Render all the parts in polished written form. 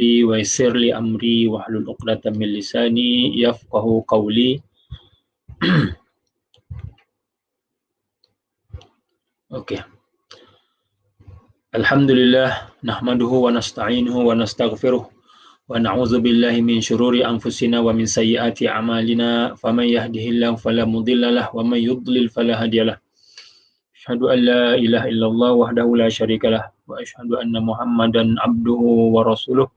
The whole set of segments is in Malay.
صدري ويسر لي أمري واحلل عقدة من لساني يفقهوا قولي. Okey. Alhamdulillah nahmaduhu wa nasta'inuhu wa nastaghfiruh wa na'udzu billahi min syururi anfusina wa min sayyiati a'malina faman yahdihillahu fala mudhillalah wa may yudlil fala hadiyalah. Asyhadu an la ilaha illallah wahdahu la syarikalah wa asyhadu anna Muhammadan abduhu wa rasuluh.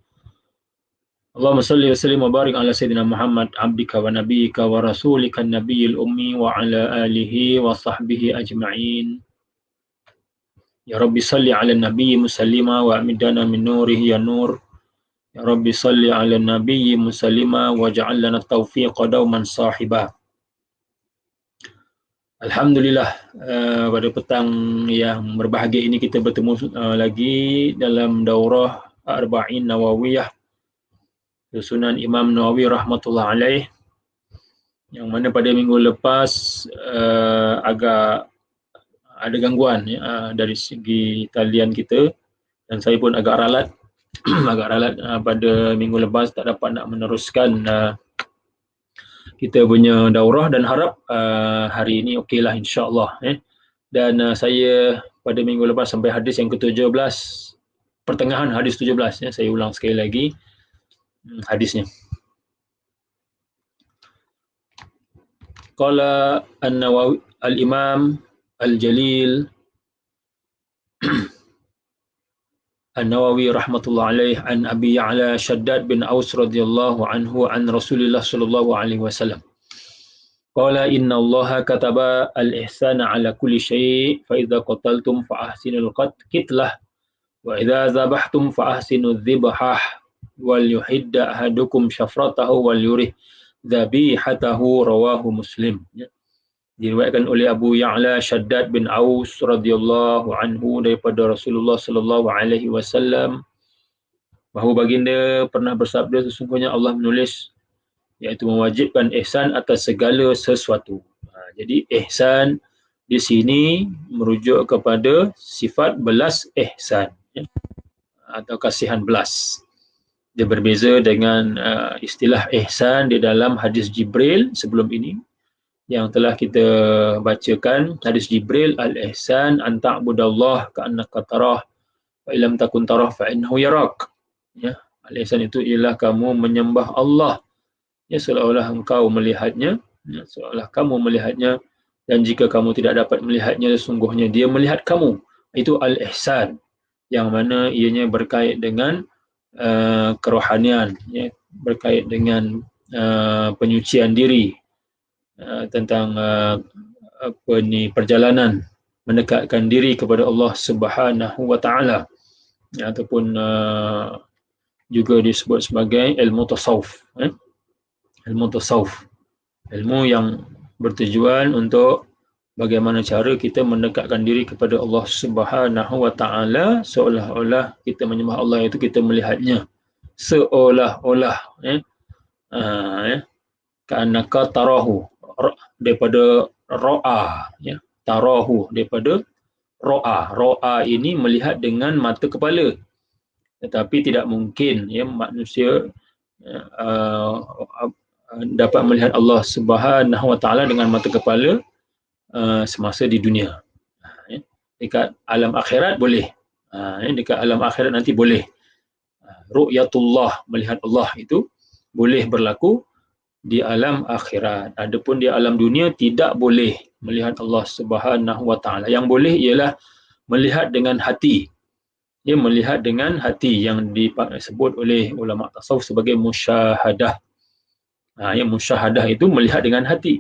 Allahumma salli wa sallim wa barik ala sayyidina Muhammad abdika wa nabiyyika wa rasulika an-nabiyil ummi wa ala alihi wa sahbihi ajma'in. Ya Rabbi salli ala nabiyyi musallima wa amidana min nurihi ya nur. Ya Rabbi salli ala nabiyyi musallima wa ja'al lana taufiqa dauman sahiba. Alhamdulillah, pada petang yang berbahagia ini kita bertemu lagi dalam daurah Arba'in Nawawiyah susunan Imam Nawawi rahmatullah alaih, yang mana pada minggu lepas agak ada gangguan dari segi talian kita, dan saya pun agak ralat pada minggu lepas tak dapat nak meneruskan kita punya daurah, dan harap hari ini okeylah insya-Allah. Dan saya pada minggu lepas sampai hadis yang ke-17, pertengahan hadis 17, saya ulang sekali lagi hadisnya. Qala an-Nawawi al-Imam al-Jalil An-Nawawi rahmatullah alaih an Abi Ya'la Shaddad bin Aus radhiyallahu anhu an Rasulillah sallallahu alaihi wasallam. Qala inna Allaha kataba al-ihsana ala kulli syai' fa idza qataltum fa ahsinul qitlah wa idza zabahtum fa ahsinudz dzibhah wal yuhidda ahadukum syafratahu wal yurih dzabihatahu rawahu Muslim. Diriwayatkan oleh Abu Ya'la Shaddad bin Aus radhiyallahu anhu daripada Rasulullah sallallahu alaihi wasallam bahawa baginda pernah bersabda, sesungguhnya Allah menulis, iaitu mewajibkan ihsan atas segala sesuatu. Jadi ihsan di sini merujuk kepada sifat belas ihsan, atau kasihan belas. Dia berbeza dengan istilah ihsan di dalam hadis Jibril sebelum ini yang telah kita bacakan. Hadis Jibril, al-ihsan an ta'budallah ka'annaka tarah wa illam takun tarah fa innahu yarak. Al-ihsan itu ialah kamu menyembah Allah seolah-olah engkau melihatnya, seolah kamu melihatnya, dan jika kamu tidak dapat melihatnya, sesungguhnya dia melihat kamu. Itu al-ihsan, yang mana ianya berkait dengan kerohanian, berkait dengan penyucian diri, tentang perjalanan mendekatkan diri kepada Allah Subhanahu wa taala, ataupun juga disebut sebagai ilmu tasawuf. Ilmu tasawuf, ilmu yang bertujuan untuk bagaimana cara kita mendekatkan diri kepada Allah Subhanahu wa taala seolah-olah kita menyembah Allah, itu kita melihatnya seolah-olah, ka'annaka tarahu, daripada ro'a, tarahu daripada ro'a. Ro'a ini melihat dengan mata kepala, tetapi tidak mungkin manusia dapat melihat Allah Subhanahu wa taala dengan mata kepala semasa di dunia. Dekat alam akhirat boleh, dekat alam akhirat nanti boleh. Ru'yatullah, melihat Allah itu boleh berlaku di alam akhirat. Adapun di alam dunia tidak boleh melihat Allah Subhanahu wa taala. Yang boleh ialah melihat dengan hati. Melihat dengan hati yang disebut oleh ulama tasawuf sebagai musyahadah. Musyahadah itu melihat dengan hati.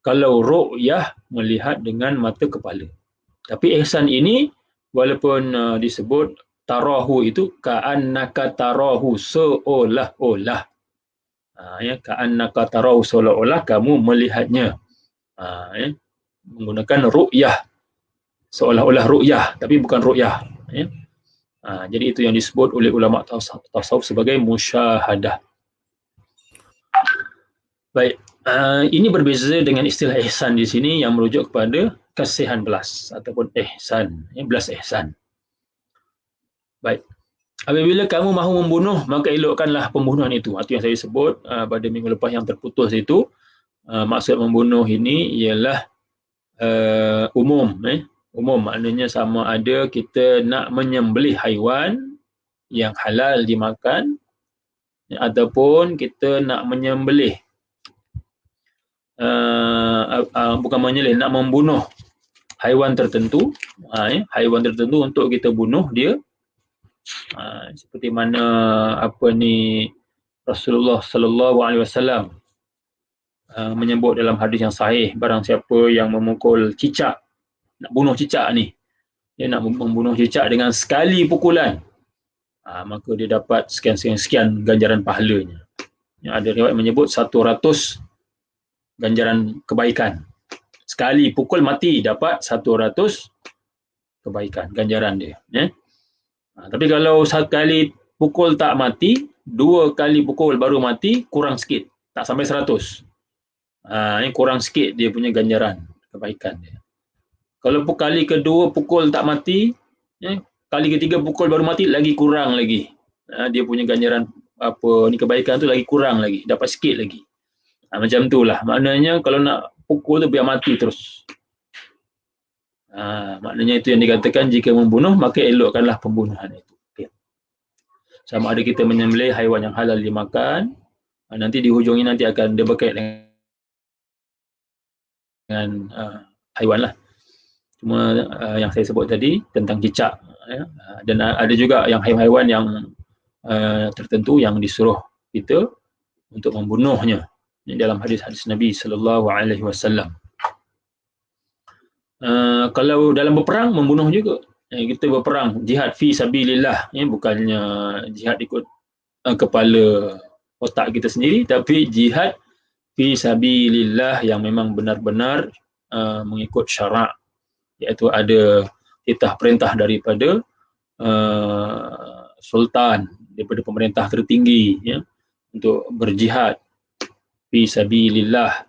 Kalau ru'yah, melihat dengan mata kepala. Tapi ihsan ini walaupun disebut tarahu, itu ka'annaka tarahu, seolah-olah. Ka'annaka tarahu, seolah-olah kamu melihatnya. Menggunakan ru'yah, seolah-olah ru'yah, tapi bukan ru'yah. Jadi itu yang disebut oleh ulama tasawuf sebagai musyahadah. Baik, ini berbeza dengan istilah ihsan di sini yang merujuk kepada kasihan belas ataupun ihsan, belas ihsan. Baik, Apabila kamu mahu membunuh, maka elokkanlah pembunuhan itu. Itu yang saya sebut pada minggu lepas yang terputus itu. Maksud membunuh ini ialah umum. Umum maknanya sama ada kita nak menyembelih haiwan yang halal dimakan ataupun kita nak menyembelih bukan menyembelih, nak membunuh haiwan tertentu, haiwan tertentu untuk kita bunuh dia. Seperti mana Rasulullah sallallahu alaihi wasallam menyebut dalam hadis yang sahih, barang siapa yang memukul cicak, nak bunuh cicak ni, dia nak membunuh cicak dengan sekali pukulan, maka dia dapat sekian ganjaran pahalanya. Yang ada riwayat menyebut 100 ganjaran kebaikan. Sekali pukul mati dapat 100 kebaikan, ganjaran dia. Tapi kalau sekali pukul tak mati, 2 kali pukul baru mati, kurang sikit, tak sampai 100. Ini kurang sikit dia punya ganjaran kebaikan dia. Kalau kali kedua pukul tak mati, kali ketiga pukul baru mati, lagi kurang lagi. Dia punya ganjaran kebaikan tu lagi kurang lagi, dapat sikit lagi. Macam itulah. Maknanya kalau nak pukul tu biar mati terus. Maknanya itu yang dikatakan jika membunuh maka elokkanlah pembunuhan itu. Okay. Sama ada kita menyembelih haiwan yang halal dimakan, nanti di hujung ini nanti akan dia berkait dengan haiwan lah. Cuma yang saya sebut tadi tentang cicak, dan ada juga yang haiwan-haiwan yang tertentu yang disuruh kita untuk membunuhnya. Ini dalam hadis-hadis Nabi sallallahu alaihi wasallam. Kalau dalam berperang membunuh juga. Kita berperang jihad fi sabilillah, bukannya jihad ikut kepala otak kita sendiri, tapi jihad fi sabilillah yang memang benar-benar mengikut syarak, iaitu ada titah perintah daripada sultan, daripada pemerintah tertinggi, untuk berjihad fi sabilillah.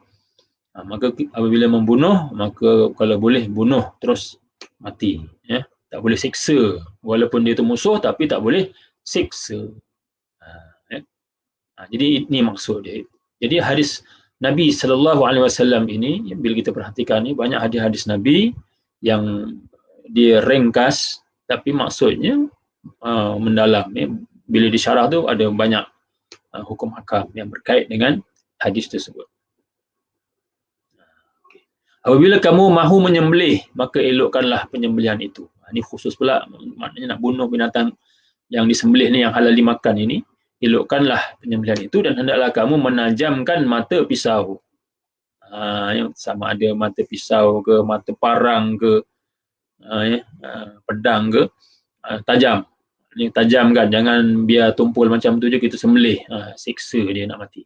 Maka apabila membunuh, maka kalau boleh bunuh terus mati, tak boleh siksa, walaupun dia tu musuh tapi tak boleh siksa. Jadi ini maksud dia. Jadi hadis Nabi sallallahu alaihi wasallam ini, bila kita perhatikan ni, banyak hadis-hadis Nabi yang dia ringkas tapi maksudnya mendalam. Bila disyarah tu ada banyak hukum hakam yang berkait dengan hadis tersebut. Apabila kamu mahu menyembelih, maka elokkanlah penyembelihan itu. Ini khusus pula, maknanya nak bunuh binatang yang disembelih ni, yang halal dimakan ini, elokkanlah penyembelihan itu dan hendaklah kamu menajamkan mata pisau. Sama ada mata pisau ke, mata parang ke, pedang ke, tajam. Ini tajamkan, jangan biar tumpul macam tu je kita sembelih, siksa dia nak mati.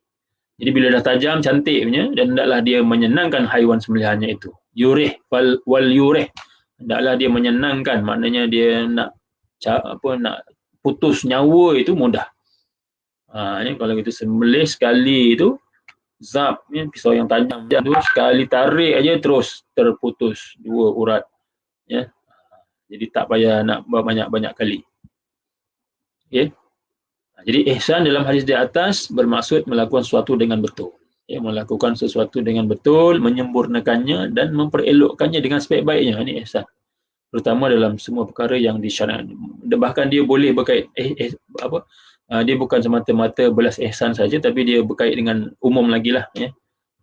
Jadi bila dah tajam, cantik punya, dan hendaklah dia menyenangkan haiwan sembelihannya itu. Yurih wal yurih. Hendaklah dia menyenangkan, maknanya dia nak putus nyawa itu mudah. Kalau kita sembelih sekali itu, zap, pisau yang tajam tu, sekali tarik aja terus terputus 2 urat. Jadi tak payah nak banyak-banyak kali. Okay. Jadi ihsan dalam hadis di atas bermaksud melakukan sesuatu dengan betul. Melakukan sesuatu dengan betul, menyempurnakannya dan memperelokkannya dengan sebaik-baiknya. Ini ihsan. Terutama dalam semua perkara yang disyariatkan. Bahkan dia boleh berkait dia bukan semata-mata belas ihsan saja, tapi dia berkait dengan umum lagi lah.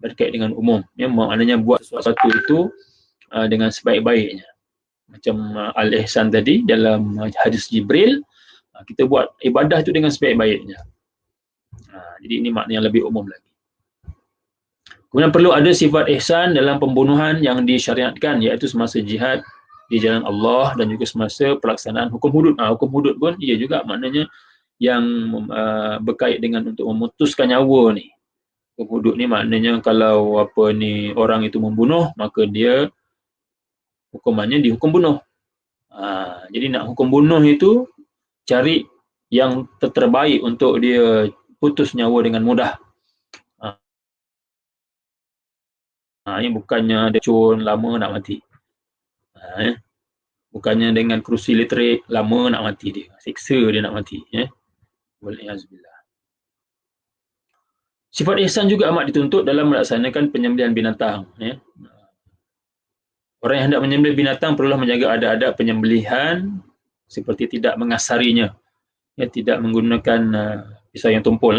Berkait dengan umum. Maknanya buat sesuatu itu dengan sebaik-baiknya. Macam al-ihsan tadi dalam hadis Jibril, kita buat ibadah itu dengan sebaik-baiknya. Jadi ini makna yang lebih umum lagi. Kemudian perlu ada sifat ihsan dalam pembunuhan yang disyariatkan, iaitu semasa jihad di jalan Allah dan juga semasa pelaksanaan hukum hudud. Hukum hudud pun ia juga maknanya yang berkait dengan untuk memutuskan nyawa ni. Hukum hudud ni maknanya kalau orang itu membunuh, maka dia hukumannya dihukum bunuh. Jadi nak hukum bunuh itu cari yang terbaik untuk dia putus nyawa dengan mudah. Ini bukannya dia cun lama nak mati. Bukannya dengan kerusi elektrik lama nak mati dia. Siksa dia nak mati. Wal'iyazbillah. Sifat ihsan juga amat dituntut dalam melaksanakan penyembelihan binatang. Orang yang hendak menyembelih binatang perlulah menjaga adab-adab penyembelihan seperti tidak mengasarinya. Tidak menggunakan pisau yang tumpul.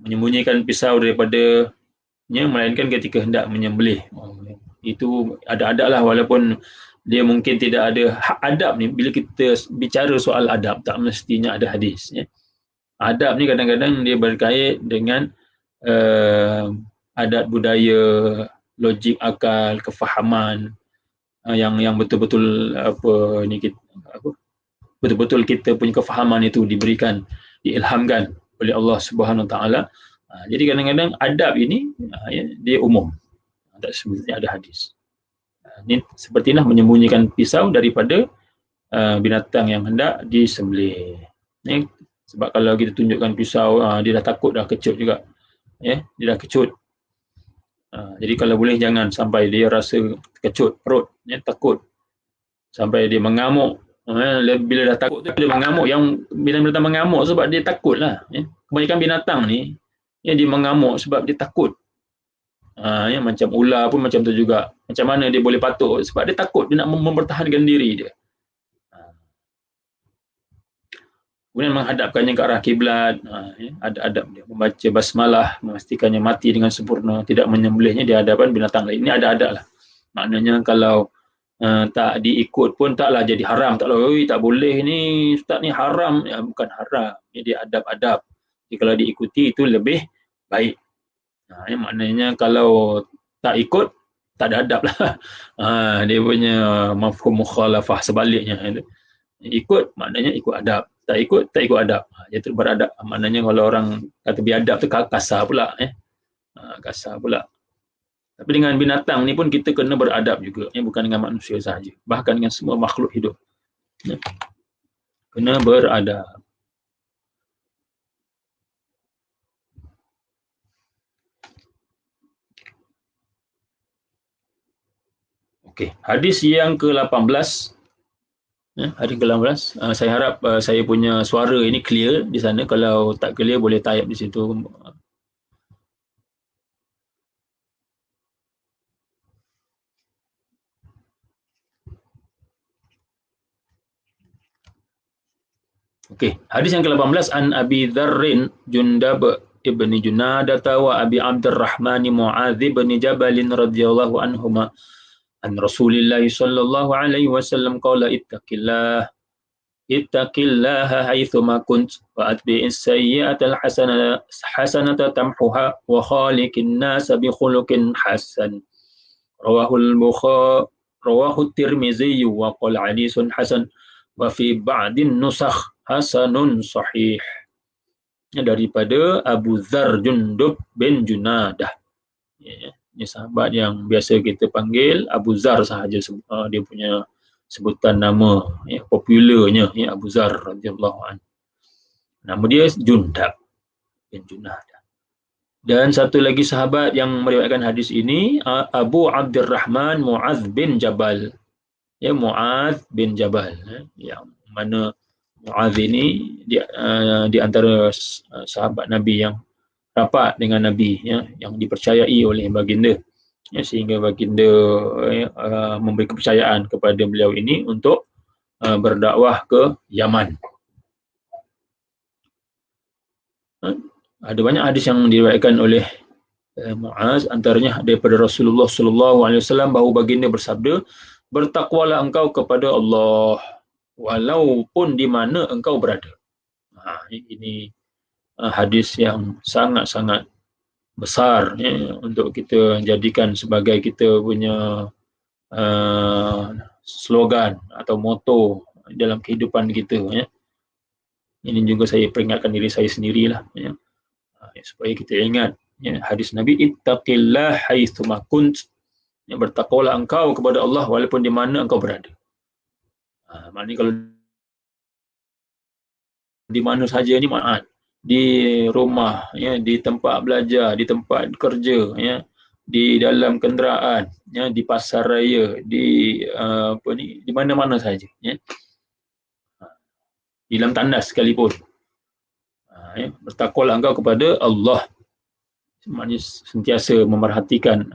Menyembunyikan pisau daripadanya melainkan ketika hendak menyembelih. Itu ada-adab lah, walaupun dia mungkin tidak ada adab ni. Bila kita bicara soal adab, tak mestinya ada hadis. Adab ni kadang-kadang dia berkait dengan adat budaya, logik akal, kefahaman yang betul-betul betul-betul kita punya kefahaman itu diberikan, diilhamkan oleh Allah Subhanahu Wa Taala. Jadi kadang-kadang adab ini dia umum. Tak sebenarnya ada hadis. Ini sepertilah menyembunyikan pisau daripada binatang yang hendak disembelih. Sebab kalau kita tunjukkan pisau, dia dah takut, dah kecut juga. Dia dah kecut. Jadi kalau boleh jangan sampai dia rasa kecut perut, takut. Sampai dia mengamuk. Bila dah takut tu dia mengamuk. Yang binatang mengamuk sebab dia takut lah. Kebanyakan binatang ni dia mengamuk sebab dia takut. Macam ular pun macam tu juga. Macam mana dia boleh patuh? Sebab dia takut, dia nak mempertahankan diri dia. Kemudian menghadapkannya ke arah kiblat. Ada adab dia. Membaca basmalah, memastikannya mati dengan sempurna, tidak menyembelihnya di hadapan binatang lain. Ini ada adab lah. Maknanya kalau tak diikut pun taklah jadi haram. Taklah, tak boleh ni, ustaz ni haram. Bukan haram. Dia adab-adab. Jadi kalau diikuti itu lebih baik. Maknanya kalau tak ikut, tak ada adab lah. Dia punya mafhum mukhalafah sebaliknya. Ikut maknanya ikut adab. Tak ikut adab. Dia tu beradab. Maknanya kalau orang kata biadab tu kasar pula. Kasar pula. Tapi dengan binatang ni pun kita kena beradab juga. Bukan dengan manusia sahaja. Bahkan dengan semua makhluk hidup. Kena beradab. Okey, hadis yang ke-18. Hadis ke-18. Saya harap saya punya suara ini clear di sana. Kalau tak clear boleh type di situ. Okey, hadis yang ke-18 an Abi Dzarrin Jundab ibni Junadata wa Abi Abdurrahman Muadz bin Jabal radhiyallahu anhuma an Rasulillah sallallahu alaihi wasallam qala ittaqillaha haitsuma kunt wa atbi'is sayyi'atal hasanata tamhuha wa khaliqin nas bi khuluqin hasan. Rawahu Tirmizi wa qala hadisun hasan wa fi ba'din nusakh hasanun sahih. Daripada Abu Dzar Jundub bin Junadah. Ini sahabat yang biasa kita panggil Abu Dzar sahaja, dia punya sebutan nama popularnya Abu Dzar radhiyallahu anhu. Nama dia Jundab bin Junadah. Dan satu lagi sahabat yang meriwayatkan hadis ini Abu Abdurrahman Muadz bin Jabal. Muadz bin Jabal, yang mana Muadz ini di antara sahabat Nabi yang rapat dengan Nabi, yang dipercayai oleh baginda, sehingga baginda memberi kepercayaan kepada beliau ini untuk berdakwah ke Yaman. Ada banyak hadis yang diriwayatkan oleh Muadz, antaranya daripada Rasulullah sallallahu alaihi wasallam bahawa baginda bersabda, bertakwalah engkau kepada Allah walaupun di mana engkau berada. Ini hadis yang sangat-sangat besar untuk kita jadikan sebagai kita punya slogan atau moto dalam kehidupan kita. Ini juga saya peringatkan diri saya sendirilah, supaya kita ingat hadis Nabi, ittaqillah haitsuma kunt, bertakwalah engkau kepada Allah walaupun di mana engkau berada. Maknanya kalau di mana saja ni, di rumah, di tempat belajar, di tempat kerja, di dalam kenderaan, ya, di pasar raya, di di mana-mana saja, ya. Di dalam tandas sekalipun. Ya, bertakwalah engkau kepada Allah. Maknanya sentiasa memerhatikan,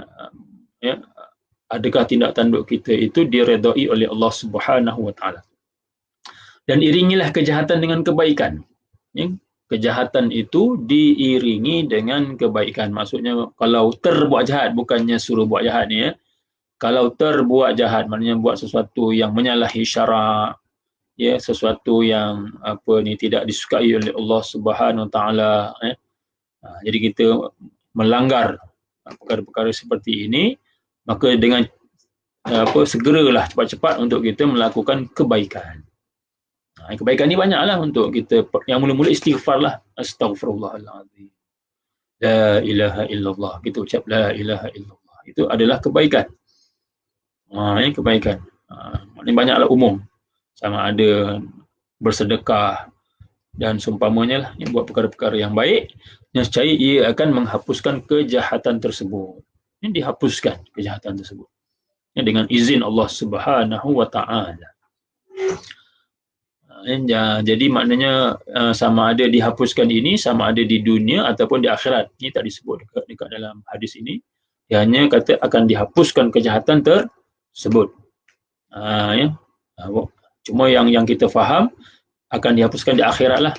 ya, adakah tindak tanduk kita itu diredai oleh Allah Subhanahu Wa Taala. Dan iringilah kejahatan dengan kebaikan. Ya, kejahatan itu diiringi dengan kebaikan. Maksudnya kalau terbuat jahat, bukannya suruh buat jahat ni, ya. Kalau terbuat jahat, maknanya buat sesuatu yang menyalahi syarak, ya, sesuatu yang tidak disukai oleh Allah Subhanahu Wa Taala, ya. Jadi kita melanggar perkara-perkara seperti ini, maka dengan segeralah cepat-cepat untuk kita melakukan kebaikan. Kebaikan ni banyaklah untuk kita. Yang mula-mula istighfarlah, astaghfirullahalazim, la ilaha illallah, kita ucap la ilaha illallah, itu adalah kebaikan. Ini kebaikan. Maknanya banyaklah umum, sama ada bersedekah dan seumpamanya lah, yang buat perkara-perkara yang baik, yang secaya ia akan menghapuskan kejahatan tersebut. Ini dihapuskan kejahatan tersebut, ya, dengan izin Allah Subhanahu Wa Taala. Jadi maknanya sama ada dihapuskan ini, sama ada di dunia ataupun di akhirat. Ini tak disebut dekat dalam hadis ini. Dia hanya kata akan dihapuskan kejahatan tersebut. Ya. Cuma yang kita faham akan dihapuskan di akhirat lah.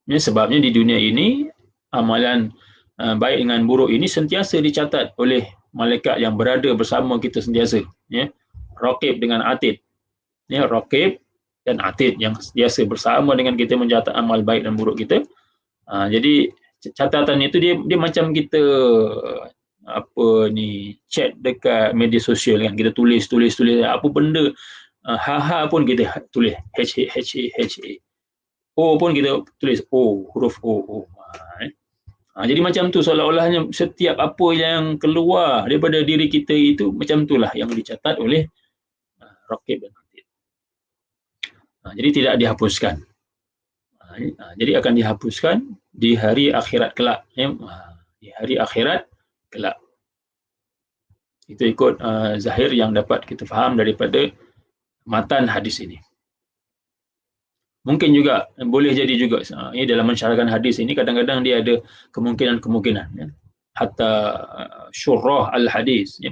Ya, sebabnya di dunia ini amalan baik dengan buruk ini sentiasa dicatat oleh malaikat yang berada bersama kita sentiasa. Ya. Raqib dengan atid. Ya, Raqib dan atid yang biasa bersama dengan kita mencatat amal baik dan buruk kita. Jadi catatan itu dia macam kita chat dekat media sosial kan, kita tulis apa benda, ha pun kita tulis ha, o pun kita tulis o, huruf o. Jadi macam tu, seolah-olahnya setiap apa yang keluar daripada diri kita itu macam itulah yang dicatat oleh Raqib dan atid. Jadi tidak dihapuskan. Jadi akan dihapuskan di hari akhirat kelak. Di hari akhirat kelak. Itu ikut zahir yang dapat kita faham daripada matan hadis ini. Mungkin juga, boleh jadi juga, dalam mensyarahkan hadis ini kadang-kadang dia ada kemungkinan-kemungkinan. Ya. Hatta syurrah al-hadis. Ya.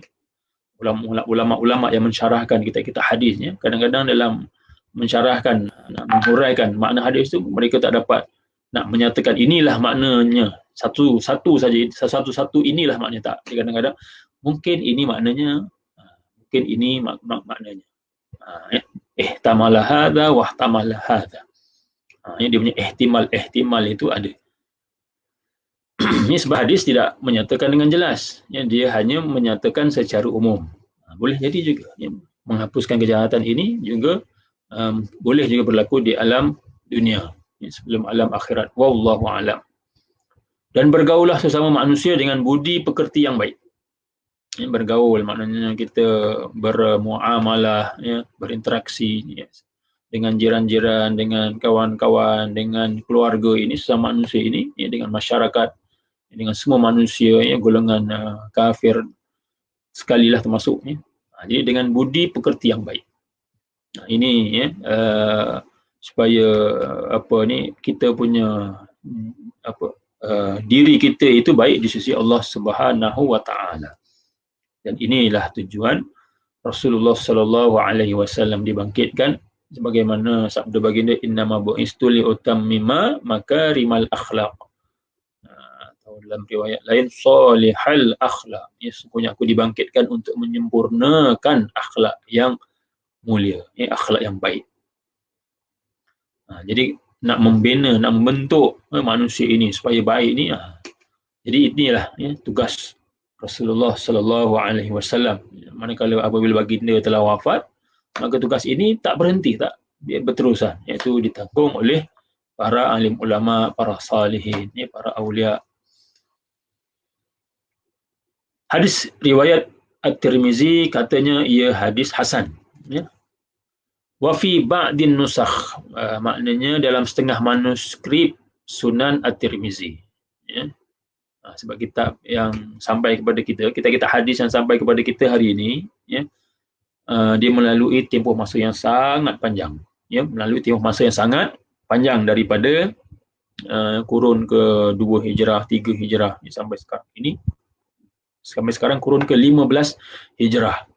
Ulama-ulama yang mensyarahkan kita hadisnya, kadang-kadang dalam mensyarahkan, nak menghuraikan makna hadis itu, mereka tak dapat nak menyatakan inilah maknanya satu saja, inilah maknanya, tak. Kadang-kadang mungkin ini maknanya, mungkin ini maknanya. Ihtamala hadza wa ihtamala hadza. Dia punya ihtimal itu ada. Ini sebab hadis tidak menyatakan dengan jelas. Dia hanya menyatakan secara umum. Boleh jadi juga menghapuskan kejahatan ini juga boleh juga berlaku di alam dunia, sebelum alam akhirat. Wallahu a'lam. Dan bergaulah sesama manusia dengan budi pekerti yang baik. Bergaul maknanya kita bermuamalah, berinteraksi dengan jiran-jiran, dengan kawan-kawan, dengan keluarga ini, sesama manusia ini, dengan masyarakat, dengan semua manusia, golongan kafir sekalilah termasuk. Jadi dengan budi pekerti yang baik. Ini supaya kita punya diri kita itu baik di sisi Allah Subhanahu Wa Taala. Dan inilah tujuan Rasulullah Sallallahu Alaihi Wasallam dibangkitkan, sebagaimana sabda baginda, innama bu'istu liutammima makarimal akhlaq. Atau dalam riwayat lain, salihal akhlaq. Sesungguhnya aku dibangkitkan untuk menyempurnakan akhlak yang mulia, akhlak yang baik. Jadi nak membina, nak membentuk manusia ini supaya baik ni. Jadi inilah tugas Rasulullah Sallallahu Alaihi Wasallam. Manakala apabila baginda telah wafat, maka tugas ini tak berhenti, dia berterusan, iaitu ditanggung oleh para alim ulama, para salihin, para awliya. Hadis riwayat At-Tirmizi katanya ia hadis hasan. Wa fi ba'din nusakh, maknanya dalam setengah manuskrip Sunan At-Tirmizi. Sebab kitab yang sampai kepada kita hadis yang sampai kepada kita hari ini, ya, dia melalui tempoh masa yang sangat panjang, ya, melalui tempoh masa yang sangat panjang daripada kurun ke-2 Hijrah, 3 Hijrah sampai sekarang ini. Sampai sekarang kurun ke-15 Hijrah.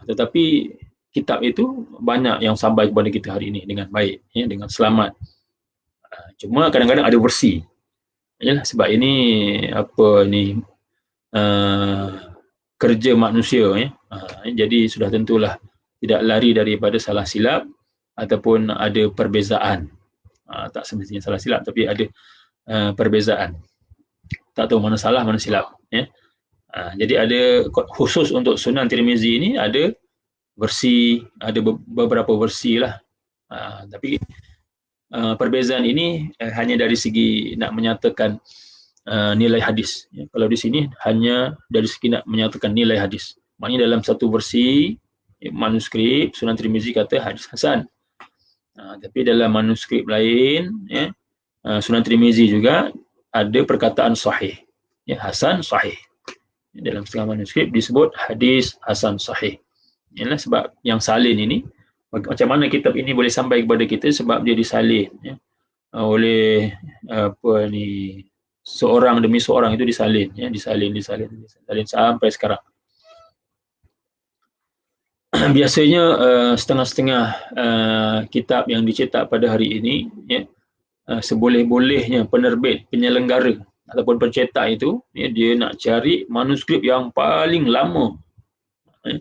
Tetapi kitab itu banyak yang sampai kepada kita hari ini dengan baik, ya, dengan selamat. Cuma kadang-kadang ada versi. Yalah, sebab ini kerja manusia, ya. Jadi sudah tentulah tidak lari daripada salah silap ataupun ada perbezaan. Tak semestinya salah silap, tapi ada perbezaan. Tak tahu mana salah mana silap, ya. Jadi ada khusus untuk Sunan Tirmizi ini ada versi, ada beberapa versi lah. Tapi perbezaan ini hanya dari segi nak menyatakan nilai hadis. Ya, kalau di sini hanya dari segi nak menyatakan nilai hadis. Maknanya dalam satu versi manuskrip Sunan Tirmizi kata hadis hasan. Tapi dalam manuskrip lain, ya, Sunan Tirmizi juga ada perkataan sahih. Ya, hasan sahih. Dalam setengah manuskrip disebut hadis hasan sahih. Ialah sebab yang salin ini, macam mana kitab ini boleh sampai kepada kita sebab dia disalin, ya, oleh seorang demi seorang itu disalin, ya, disalin sampai sekarang. Biasanya setengah-setengah kitab yang dicetak pada hari ini, ya, seboleh-bolehnya penerbit, penyelenggara ataupun pencetak itu, ya, dia nak cari manuskrip yang paling lama, ya,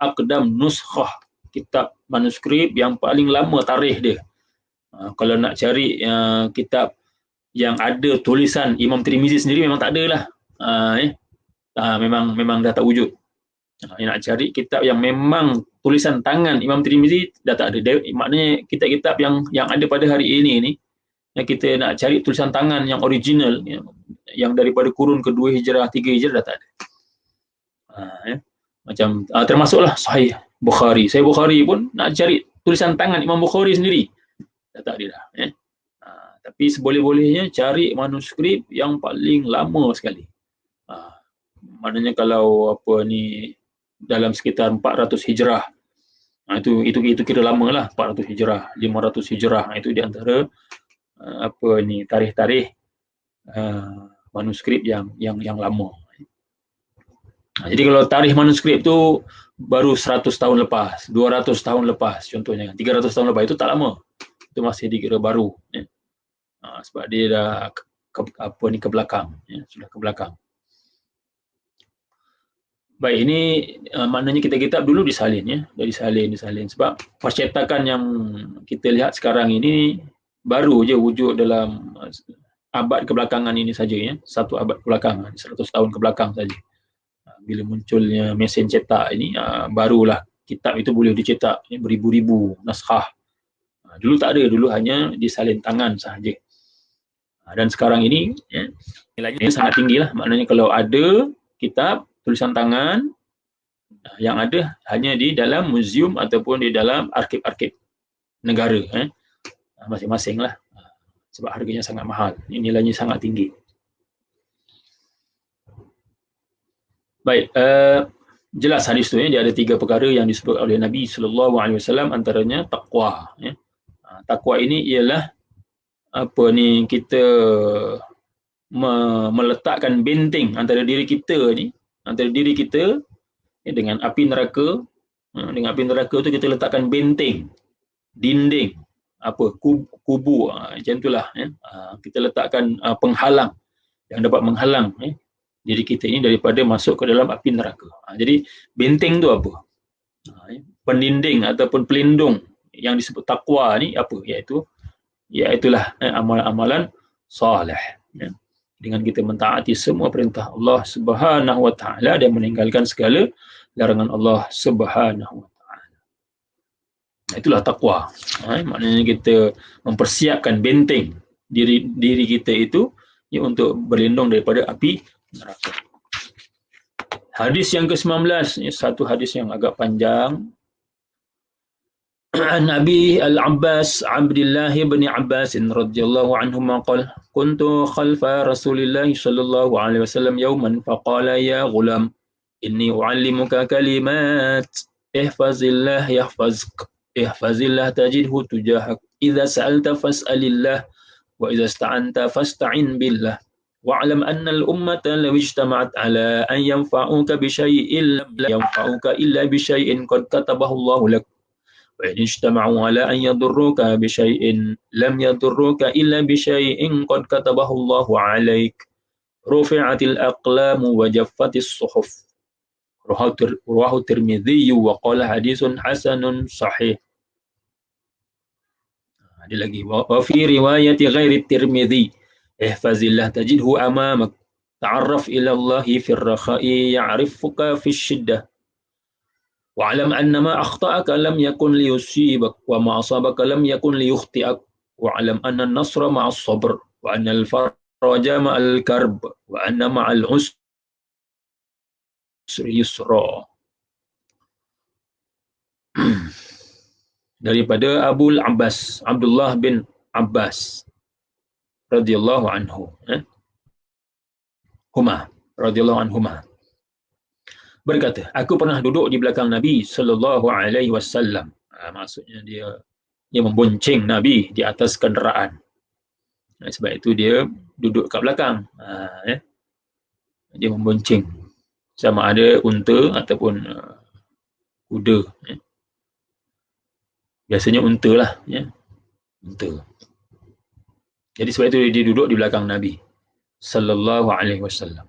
aqdam nuskhah, kitab manuskrip yang paling lama tarikh dia. Kalau nak cari kitab yang ada tulisan Imam Tirmizi sendiri memang tak ada lah, memang dah tak wujud. Nak cari kitab yang memang tulisan tangan Imam Tirmizi dah tak ada. Maknanya kitab-kitab yang ada pada hari ini ni, yang kita nak cari tulisan tangan yang original, ya, yang daripada kurun ke-2 Hijrah, 3 Hijrah dah tak ada. Ya. Macam termasuklah Sahih Bukhari. Sahih Bukhari pun nak cari tulisan tangan Imam Bukhari sendiri dah tak ada dah, ya. Tapi seboleh-bolehnya cari manuskrip yang paling lama sekali. Maknanya kalau dalam sekitar 400 Hijrah, itu kira lama lah. 400 Hijrah, 500 Hijrah, itu di antara tarikh-tarikh manuskrip yang lama. Jadi kalau tarikh manuskrip tu baru 100 tahun lepas, 200 tahun lepas contohnya, 300 tahun lepas, itu tak lama. Itu masih dikira baru, ya. Sebab dia dah ke belakang, ya, sudah ke belakang. Baik, ini maknanya kitab-kitab dulu disalin, ya, disalin. Sebab percetakan yang kita lihat sekarang ini baru je wujud dalam abad kebelakangan ini saja, ya. 1 abad kebelakangan, 100 tahun ke belakang saja. Bila munculnya mesin cetak ini, barulah kitab itu boleh dicetak beribu-ribu naskah. Dulu tak ada, dulu hanya disalin tangan sahaja. Dan sekarang ini, ya, nilainya sangat tinggi lah. Maknanya kalau ada kitab tulisan tangan, yang ada hanya di dalam museum ataupun di dalam arkib-arkib negara, masing-masing lah. Sebab harganya sangat mahal, nilainya sangat tinggi. Baik, jelas hadis tu, ya, dia ada 3 perkara yang disebut oleh Nabi SAW, antaranya taqwa, ya. Taqwa ini ialah kita meletakkan benteng antara diri kita ni, ya, dengan api neraka. Dengan api neraka tu kita letakkan benteng, dinding, kubu, macam itulah, ya. Kita letakkan penghalang yang dapat menghalang, ya, diri kita ini daripada masuk ke dalam api neraka. Jadi benteng tu apa? Pendinding ataupun pelindung yang disebut takwa ni apa? Iaitulah amalan-amalan soleh, ya. Dengan kita mentaati semua perintah Allah Subhanahu wa taala dan meninggalkan segala larangan Allah Subhanahu wa taala. Itulah takwa. Maknanya kita mempersiapkan benteng diri kita itu, ya, untuk berlindung daripada api neraka. Hadis yang ke-19, satu hadis yang agak panjang. عن أبي العباس عبد الله بن عباس رضي الله عنهما قال كنت خلف رسول الله صلى الله عليه وسلم يوما فقال يا غلام إني أعلمك كلمات احفظ الله يحفظك احفظ الله تجده تجاهك إذا سألت فاسأل الله وإذا استعنت فاستعن بالله واعلم أن الأمة لو اجتمعت على أن ينفعوك بشيء لم ينفعوك إلا بشيء قد كتبه الله لك وإن اجتمعوا على أن يضروك بشيء لم يضروك إلا بشيء قد كتبه الله عليك رفعت الأقلام وجفت الصحف رواه الترمذي وقال حديث حسن صحيح. Ada lagi. Wa fi riwayati ghairi Tirmidzi ihfazillah tajidhu amamak ta'arraf ila Allah fi ar-rakha'i ya'rifuka fi ash-shiddah wa'lam anna ma akhta'aka lam yakun liyusibak wa ma asabaka lam yakun liyukhti'ak wa'lam anna an-nasra ma'as sabr wa anna al-faraja ma'al karb wa anna ma'al usri yusra. Daripada Abul Abbas Abdullah bin Abbas radhiyallahu anhu huma radhiyallahu anhuma berkata, aku pernah duduk di belakang Nabi sallallahu alaihi wasallam. Maksudnya dia membonceng Nabi di atas kenderaan. Sebab itu dia duduk kat belakang. Dia membonceng sama ada unta ataupun kuda. Biasanya unta lah, unta. Jadi sebab itu dia duduk di belakang Nabi sallallahu alaihi wasallam.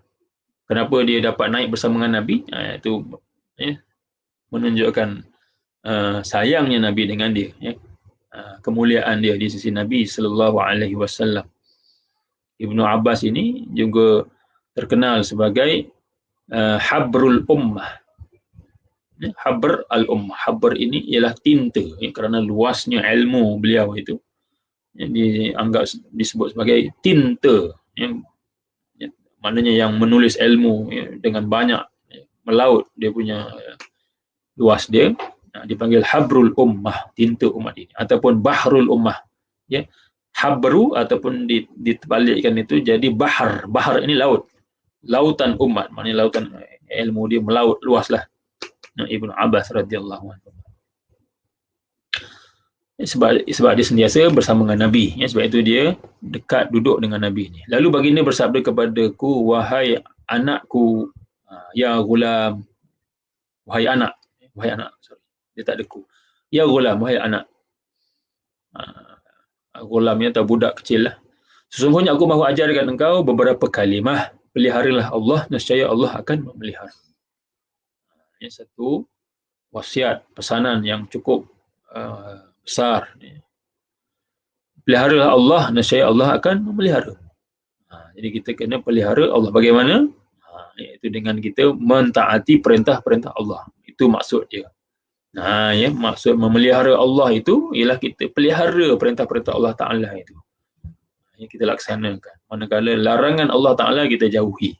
Kenapa dia dapat naik bersama dengan Nabi? Itu menunjukkan sayangnya Nabi dengan dia, kemuliaan dia di sisi Nabi sallallahu alaihi wasallam. Ibnu Abbas ini juga terkenal sebagai habrul ummah. Habr al-ummah. Habr ini ialah tinta, kerana luasnya ilmu beliau itu dianggap disebut sebagai tinta, maknanya yang menulis ilmu dengan banyak, melaut dia punya luas dia, dipanggil habrul ummah, tinta umat ini, ataupun bahrul ummah. Habru ataupun ditebalikkan itu jadi bahar. Bahar ini laut, lautan umat, maknanya lautan ilmu dia melaut luas lah. Ibnu Abbas radhiyallahu anhu. Sebab dia sentiasa bersama dengan Nabi, sebab itu dia dekat duduk dengan Nabi ni. Lalu baginda bersabda kepadaku, wahai anakku, ya gulam, wahai anak, sorry, dia tak ada ku. Ya gulam, wahai anak. Gulamnya atau budak kecil lah. Sesungguhnya aku mahu ajarkan engkau beberapa kalimah, peliharalah Allah, nescaya Allah akan memelihara. Ini satu wasiat, pesanan yang cukup besar. Peliharalah Allah, nescaya Allah akan memelihara. Jadi kita kena pelihara Allah. Bagaimana? Iaitu dengan kita mentaati perintah-perintah Allah. Itu maksud dia. Maksud memelihara Allah itu ialah kita pelihara perintah-perintah Allah Ta'ala itu. Kita laksanakan. Manakala larangan Allah Ta'ala kita jauhi.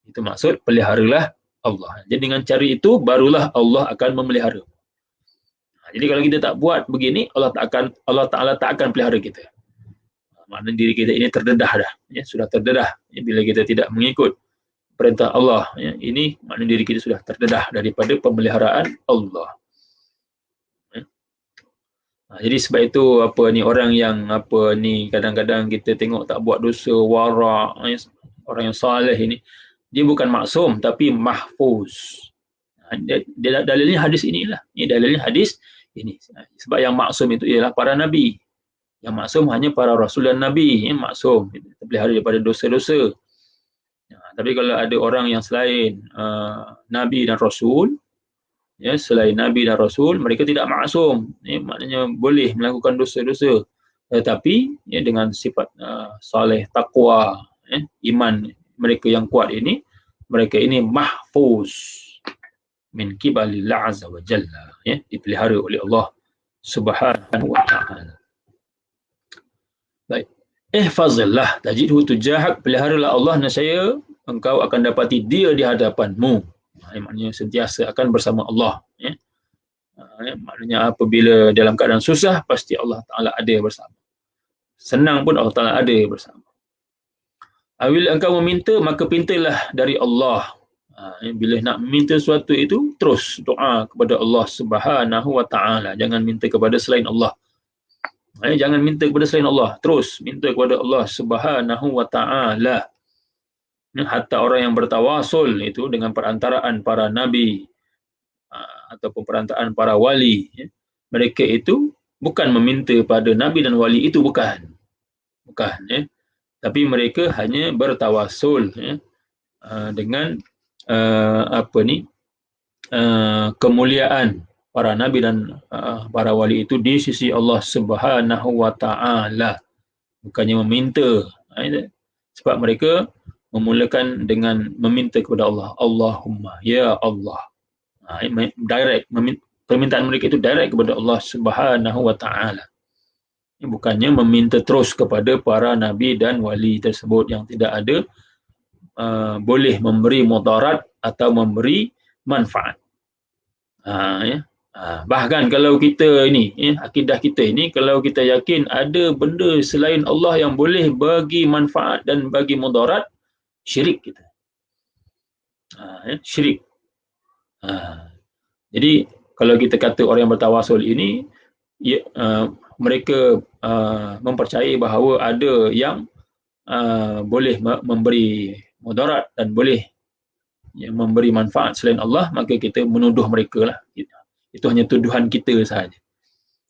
Itu maksud peliharalah Allah. Jadi dengan cara itu barulah Allah akan memelihara. Jadi kalau kita tak buat begini, Allah Ta'ala tak akan pelihara kita. Maknanya diri kita ini terdedah dah. Sudah terdedah. Bila kita tidak mengikut perintah Allah, ini maknanya diri kita sudah terdedah daripada pemeliharaan Allah. Jadi sebab itu orang yang kadang-kadang kita tengok tak buat dosa, wara', orang yang saleh ini, dia bukan maksum tapi mahfuz. Dalilnya hadis inilah. Ini dalilnya hadis ini. Sebab yang maksum itu ialah para nabi. Yang maksum hanya para rasul dan nabi. Yang maksum terpelihara daripada dosa-dosa. Tapi kalau ada orang yang selain nabi dan rasul, selain nabi dan rasul, mereka tidak maksum. Maknanya boleh melakukan dosa-dosa. Tetapi dengan sifat saleh, takwa, iman mereka yang kuat ini, mereka ini mahfuz min kibalillah azza wa jalla, dipelihara oleh Allah subhanahu wa ta'ala. Baik. Ihfazillah tajidhu tujahak, peliharalah Allah, nescaya engkau akan dapati dia di hadapanmu. Maknanya sentiasa akan bersama Allah. Maknanya apabila dalam keadaan susah, pasti Allah Ta'ala ada bersama. Senang pun Allah Ta'ala ada bersama. Bila engkau meminta, maka pintalah dari Allah. Bila nak minta sesuatu itu, terus doa kepada Allah Subhanahu Wa Ta'ala. Jangan minta kepada selain Allah. Jangan minta kepada selain Allah. Terus minta kepada Allah Subhanahu Wa Ta'ala. Hatta orang yang bertawasul itu dengan perantaraan para nabi ataupun perantaraan para wali, mereka itu bukan meminta pada nabi dan wali itu, bukan, tapi mereka hanya bertawasul dengan kemuliaan para nabi dan para wali itu di sisi Allah Subhanahu Wa Ta'ala, bukannya meminta. Sebab mereka memulakan dengan meminta kepada Allah, Allahumma, ya Allah. Direct, permintaan mereka itu direct kepada Allah Subhanahu Wa Ta'ala. Bukannya meminta terus kepada para nabi dan wali tersebut yang tidak ada boleh memberi mudarat atau memberi manfaat. Bahkan kalau kita ini, akidah kita ini, kalau kita yakin ada benda selain Allah yang boleh bagi manfaat dan bagi mudarat, syirik kita. Syirik. Jadi kalau kita kata orang yang bertawasul ini, mereka mempercayai bahawa ada yang boleh memberi mudarat dan boleh memberi manfaat selain Allah, maka kita menuduh mereka lah. Itu hanya tuduhan kita sahaja.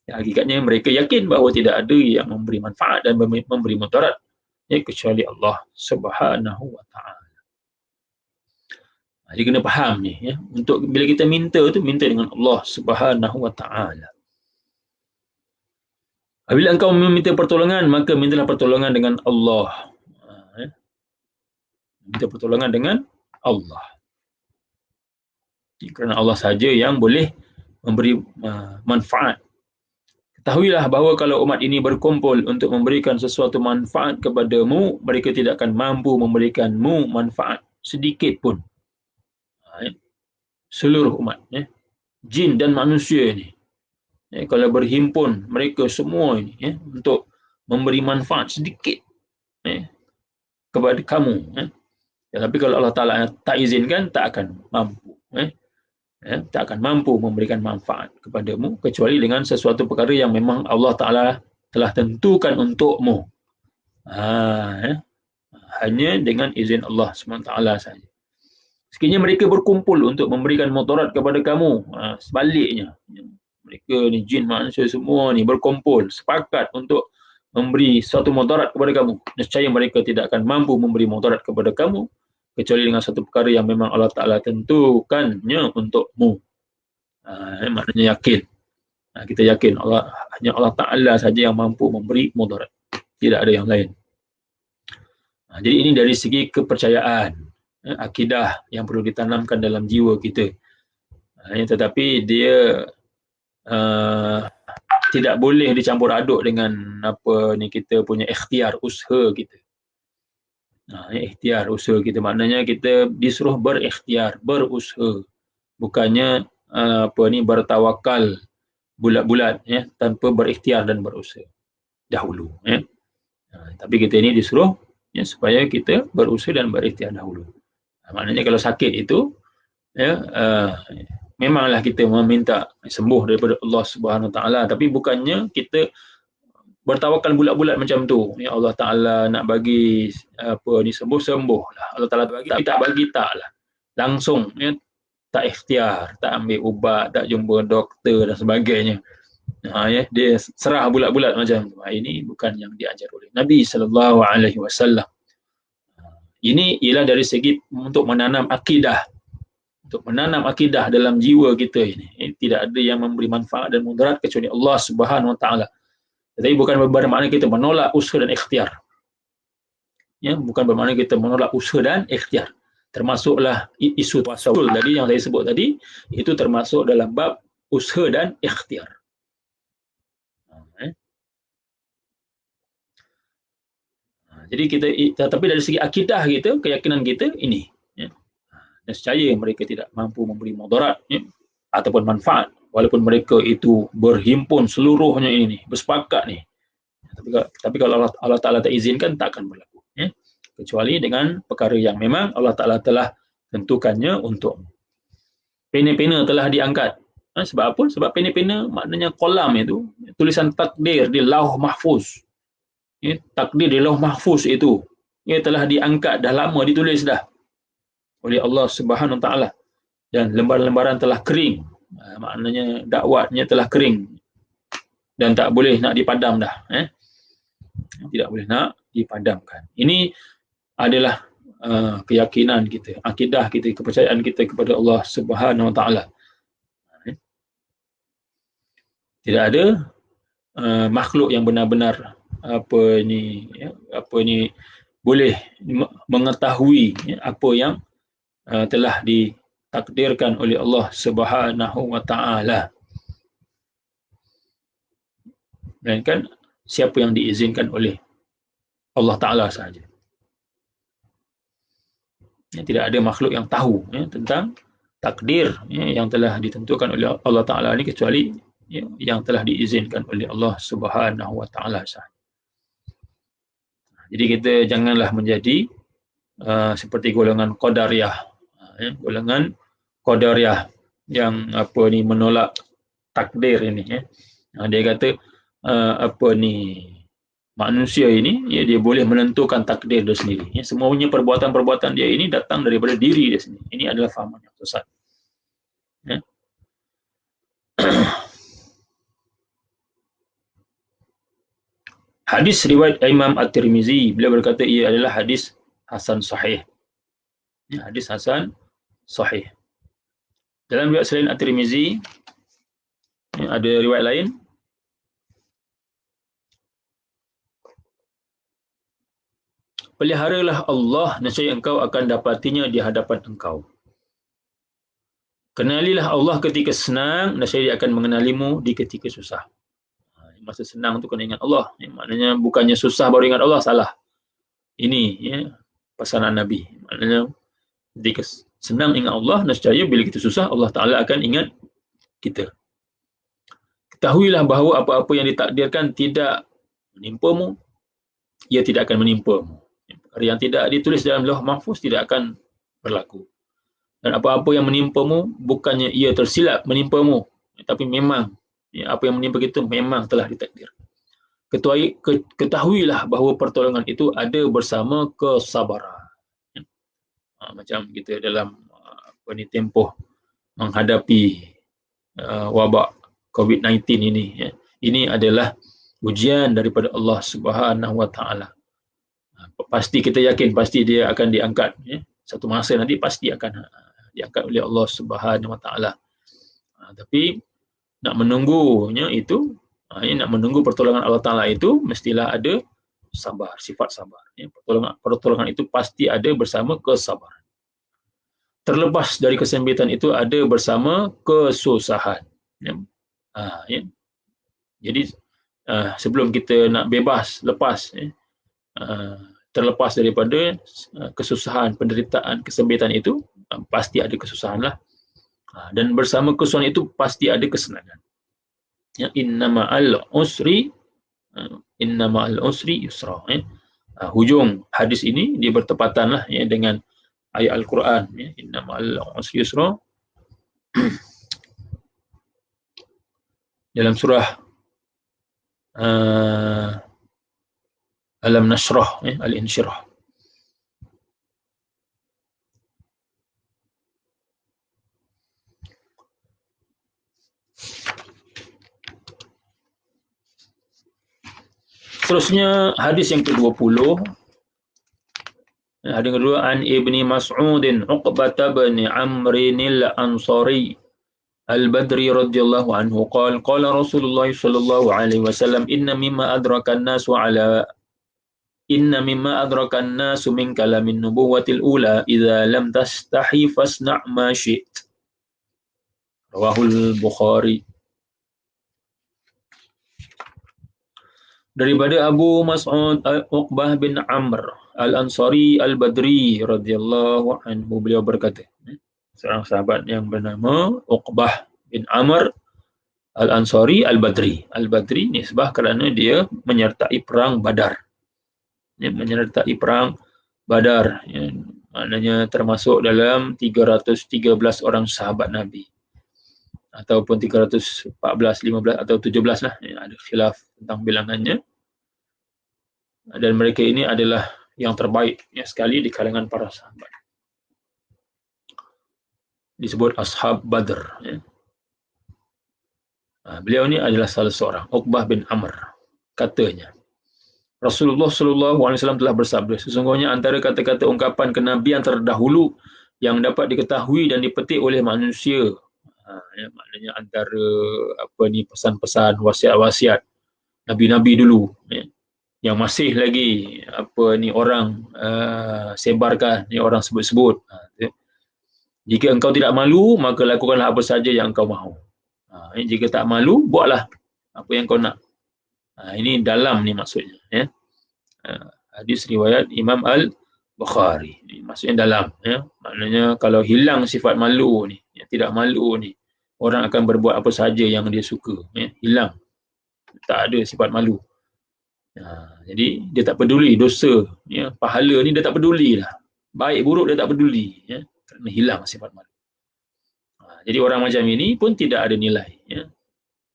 Hakikatnya mereka yakin bahawa tidak ada yang memberi manfaat dan memberi mudarat kecuali Allah Subhanahu Wa Ta'ala. Jadi kena faham ni, untuk bila kita minta tu, minta dengan Allah Subhanahu Wa Ta'ala. Bila engkau meminta pertolongan, maka mintalah pertolongan dengan Allah. Minta pertolongan dengan Allah. Kerana Allah saja yang boleh memberi manfaat. Ketahuilah bahawa kalau umat ini berkumpul untuk memberikan sesuatu manfaat kepadamu, mereka tidak akan mampu memberikanmu manfaat sedikit pun. Seluruh umat, jin dan manusia ini, kalau berhimpun mereka semua ini untuk memberi manfaat sedikit kepada kamu, tapi kalau Allah Ta'ala tak izinkan, tak akan mampu, tak akan mampu memberikan manfaat kepadamu kecuali dengan sesuatu perkara yang memang Allah Ta'ala telah tentukan untukmu, hanya dengan izin Allah SWT sahaja. Sekiranya mereka berkumpul untuk memberikan mudarat kepada kamu, sebaliknya mereka ni, jin manusia semua ni berkumpul sepakat untuk memberi satu mudarat kepada kamu, nescaya mereka tidak akan mampu memberi mudarat kepada kamu kecuali dengan satu perkara yang memang Allah Ta'ala tentukannya untukmu. Maknanya yakin. Kita yakin hanya Allah Ta'ala saja yang mampu memberi mudarat, tidak ada yang lain. Jadi ini dari segi kepercayaan, akidah yang perlu ditanamkan dalam jiwa kita. Tetapi dia tidak boleh dicampur aduk dengan kita punya ikhtiar, usaha kita. Ikhtiar, usaha kita, maknanya kita disuruh berikhtiar, berusaha, bukannya bertawakal bulat-bulat tanpa berikhtiar dan berusaha dahulu. Tapi kita ini disuruh supaya kita berusaha dan berikhtiar dahulu. Maknanya kalau sakit itu, memanglah kita meminta sembuh daripada Allah Subhanahu Wa Ta'ala, tapi bukannya kita bertawakal bulat-bulat macam tu. Allah Ta'ala nak bagi sembuh lah. Allah Ta'ala bagi, tapi tak bagi, taklah. Langsung, tak ikhtiar, tak ambil ubat, tak jumpa doktor dan sebagainya. Dia serah bulat-bulat macam tu. Ini bukan yang diajar oleh Nabi SAW. Ini ialah dari segi untuk menanam akidah. Untuk menanam akidah dalam jiwa kita ini. Tidak ada yang memberi manfaat dan mudarat kecuali Allah Subhanahu Wa Ta'ala. Tetapi bukan bermakna kita menolak usaha dan ikhtiar. Bukan bermakna kita menolak usaha dan ikhtiar. Termasuklah isu tawasul tadi yang saya sebut tadi, itu termasuk dalam bab usaha dan ikhtiar. Jadi tapi dari segi akidah kita, keyakinan kita ini, nescaya mereka tidak mampu memberi mudarat ataupun manfaat walaupun mereka itu berhimpun seluruhnya ini, bersepakat ni. Tapi kalau Allah Ta'ala tak izinkan, tak akan berlaku. Ya? Kecuali dengan perkara yang memang Allah Ta'ala telah tentukannya untuk. Pena-pena telah diangkat. Sebab apa? Sebab pena-pena maknanya kolam itu, tulisan takdir di lauh mahfuz. Ya, takdir di lauh mahfuz itu, ia telah diangkat, dah lama ditulis dah oleh Allah Subhanahu Wa Ta'ala. Dan lembaran-lembaran telah kering. Maknanya dakwatnya telah kering. Dan tak boleh nak dipadam dah. Tidak boleh nak dipadamkan. Ini adalah keyakinan kita, akidah kita, kepercayaan kita kepada Allah Subhanahu Wa Ta'ala. Tidak ada makhluk yang benar-benar boleh mengetahui apa yang telah ditakdirkan oleh Allah Subhanahu Wa Ta'ala. Melainkan siapa yang diizinkan oleh Allah Ta'ala sahaja. Tidak ada makhluk yang tahu tentang takdir yang telah ditentukan oleh Allah Ta'ala ini kecuali yang telah diizinkan oleh Allah Subhanahu Wa Ta'ala sahaja. Jadi kita janganlah menjadi seperti golongan Qadariyah. Golongan Qadariyah yang menolak takdir ini. Dia kata manusia ini dia boleh menentukan takdir dia sendiri. Semuanya perbuatan-perbuatan dia ini datang daripada diri dia sendiri. Ini adalah fahaman yang sesat. Hadis riwayat Imam At-Tirmizi, beliau berkata ia adalah hadis hasan sahih. Hadis hasan sahih. Dalam riwayat selain At-Tirmizi ada riwayat lain. Peliharalah Allah, nescaya engkau akan dapatinya di hadapan engkau. Kenalilah Allah ketika senang, nescaya dia akan mengenalimu di ketika susah. Masa senang tu kena ingat Allah. Maknanya bukannya susah baru ingat Allah, salah. Ini pesanan Nabi. Maknanya ketika senang ingat Allah, nescaya bila kita susah, Allah Ta'ala akan ingat kita. Ketahuilah bahawa apa-apa yang ditakdirkan tidak menimpamu, ia tidak akan menimpamu. Perkara yang tidak ditulis dalam lauh mahfuz tidak akan berlaku. Dan apa-apa yang menimpamu, bukannya ia tersilap menimpamu, tapi memang apa yang menimpa kita memang telah ditakdir. Ketahuilah bahawa pertolongan itu ada bersama kesabaran. Macam kita dalam tempoh menghadapi wabak COVID-19 ini. Ini adalah ujian daripada Allah Subhanahu Wa Ta'ala. Pasti kita yakin pasti dia akan diangkat. Satu masa nanti pasti akan diangkat oleh Allah Subhanahu Wa Ta'ala. Tapi nak menunggunya itu, nak menunggu pertolongan Allah Ta'ala itu, mestilah ada sabar, sifat sabar. Pertolongan itu pasti ada bersama kesabaran. Terlepas dari kesempitan itu ada bersama kesusahan. Jadi sebelum kita nak bebas, lepas, terlepas daripada kesusahan, penderitaan, kesempitan itu, pasti ada kesusahan lah. Dan bersama kesusahan itu pasti ada kesenangan. Inna ma'al usri yusra. Hujung hadis ini dia bertepatan lah dengan ayat Al-Quran. Inna ma'al usri yusra. Dalam surah Alam Nashrah, Al-Insyirah. Seterusnya hadis yang ke-20. Hadis kedua, an Ibni Mas'udin Uqbah bin Amr al-Ansari al-Badri radhiyallahu anhu qala Rasulullah sallallahu alaihi wasallam inna mimma adraka an-nasu min kalamin nubuwatil ula idza lam tastahi fasna' ma syi't. Rawahul Bukhari. Daripada Abu Mas'ud Uqbah bin Amr al-Ansari al-Badri radhiyallahu anhu, beliau berkata, seorang sahabat yang bernama Uqbah bin Amr Al-Ansari Al-Badri. Al-Badri nisbah kerana dia menyertai perang Badar. Menyertai perang Badar. Maknanya termasuk dalam 313 orang sahabat Nabi. Ataupun 314, 15 atau 17 lah. Ada khilaf tentang bilangannya. Dan mereka ini adalah yang terbaik sekali di kalangan para sahabat. Disebut Ashab Badr. Beliau ni adalah salah seorang, Uqbah bin Amr. Katanya, Rasulullah SAW telah bersabda, sesungguhnya antara kata-kata ungkapan kenabian terdahulu yang dapat diketahui dan dipetik oleh manusia, maknanya antara pesan-pesan, wasiat-wasiat Nabi-Nabi dulu, yang masih lagi orang sebarkan, orang sebut-sebut. Jika engkau tidak malu, maka lakukanlah apa saja yang engkau mahu. Jika tak malu, buatlah apa yang kau nak. Ini dalam ni maksudnya. Hadis riwayat Imam Al-Bukhari. Maksudnya dalam. Maknanya kalau hilang sifat malu ni, tidak malu ni, orang akan berbuat apa saja yang dia suka. Hilang. Tak ada sifat malu. Jadi dia tak peduli dosa, pahala ni dia tak peduli lah. Baik buruk dia tak peduli, kerana hilang sifat malu. Jadi orang macam ini pun tidak ada nilai.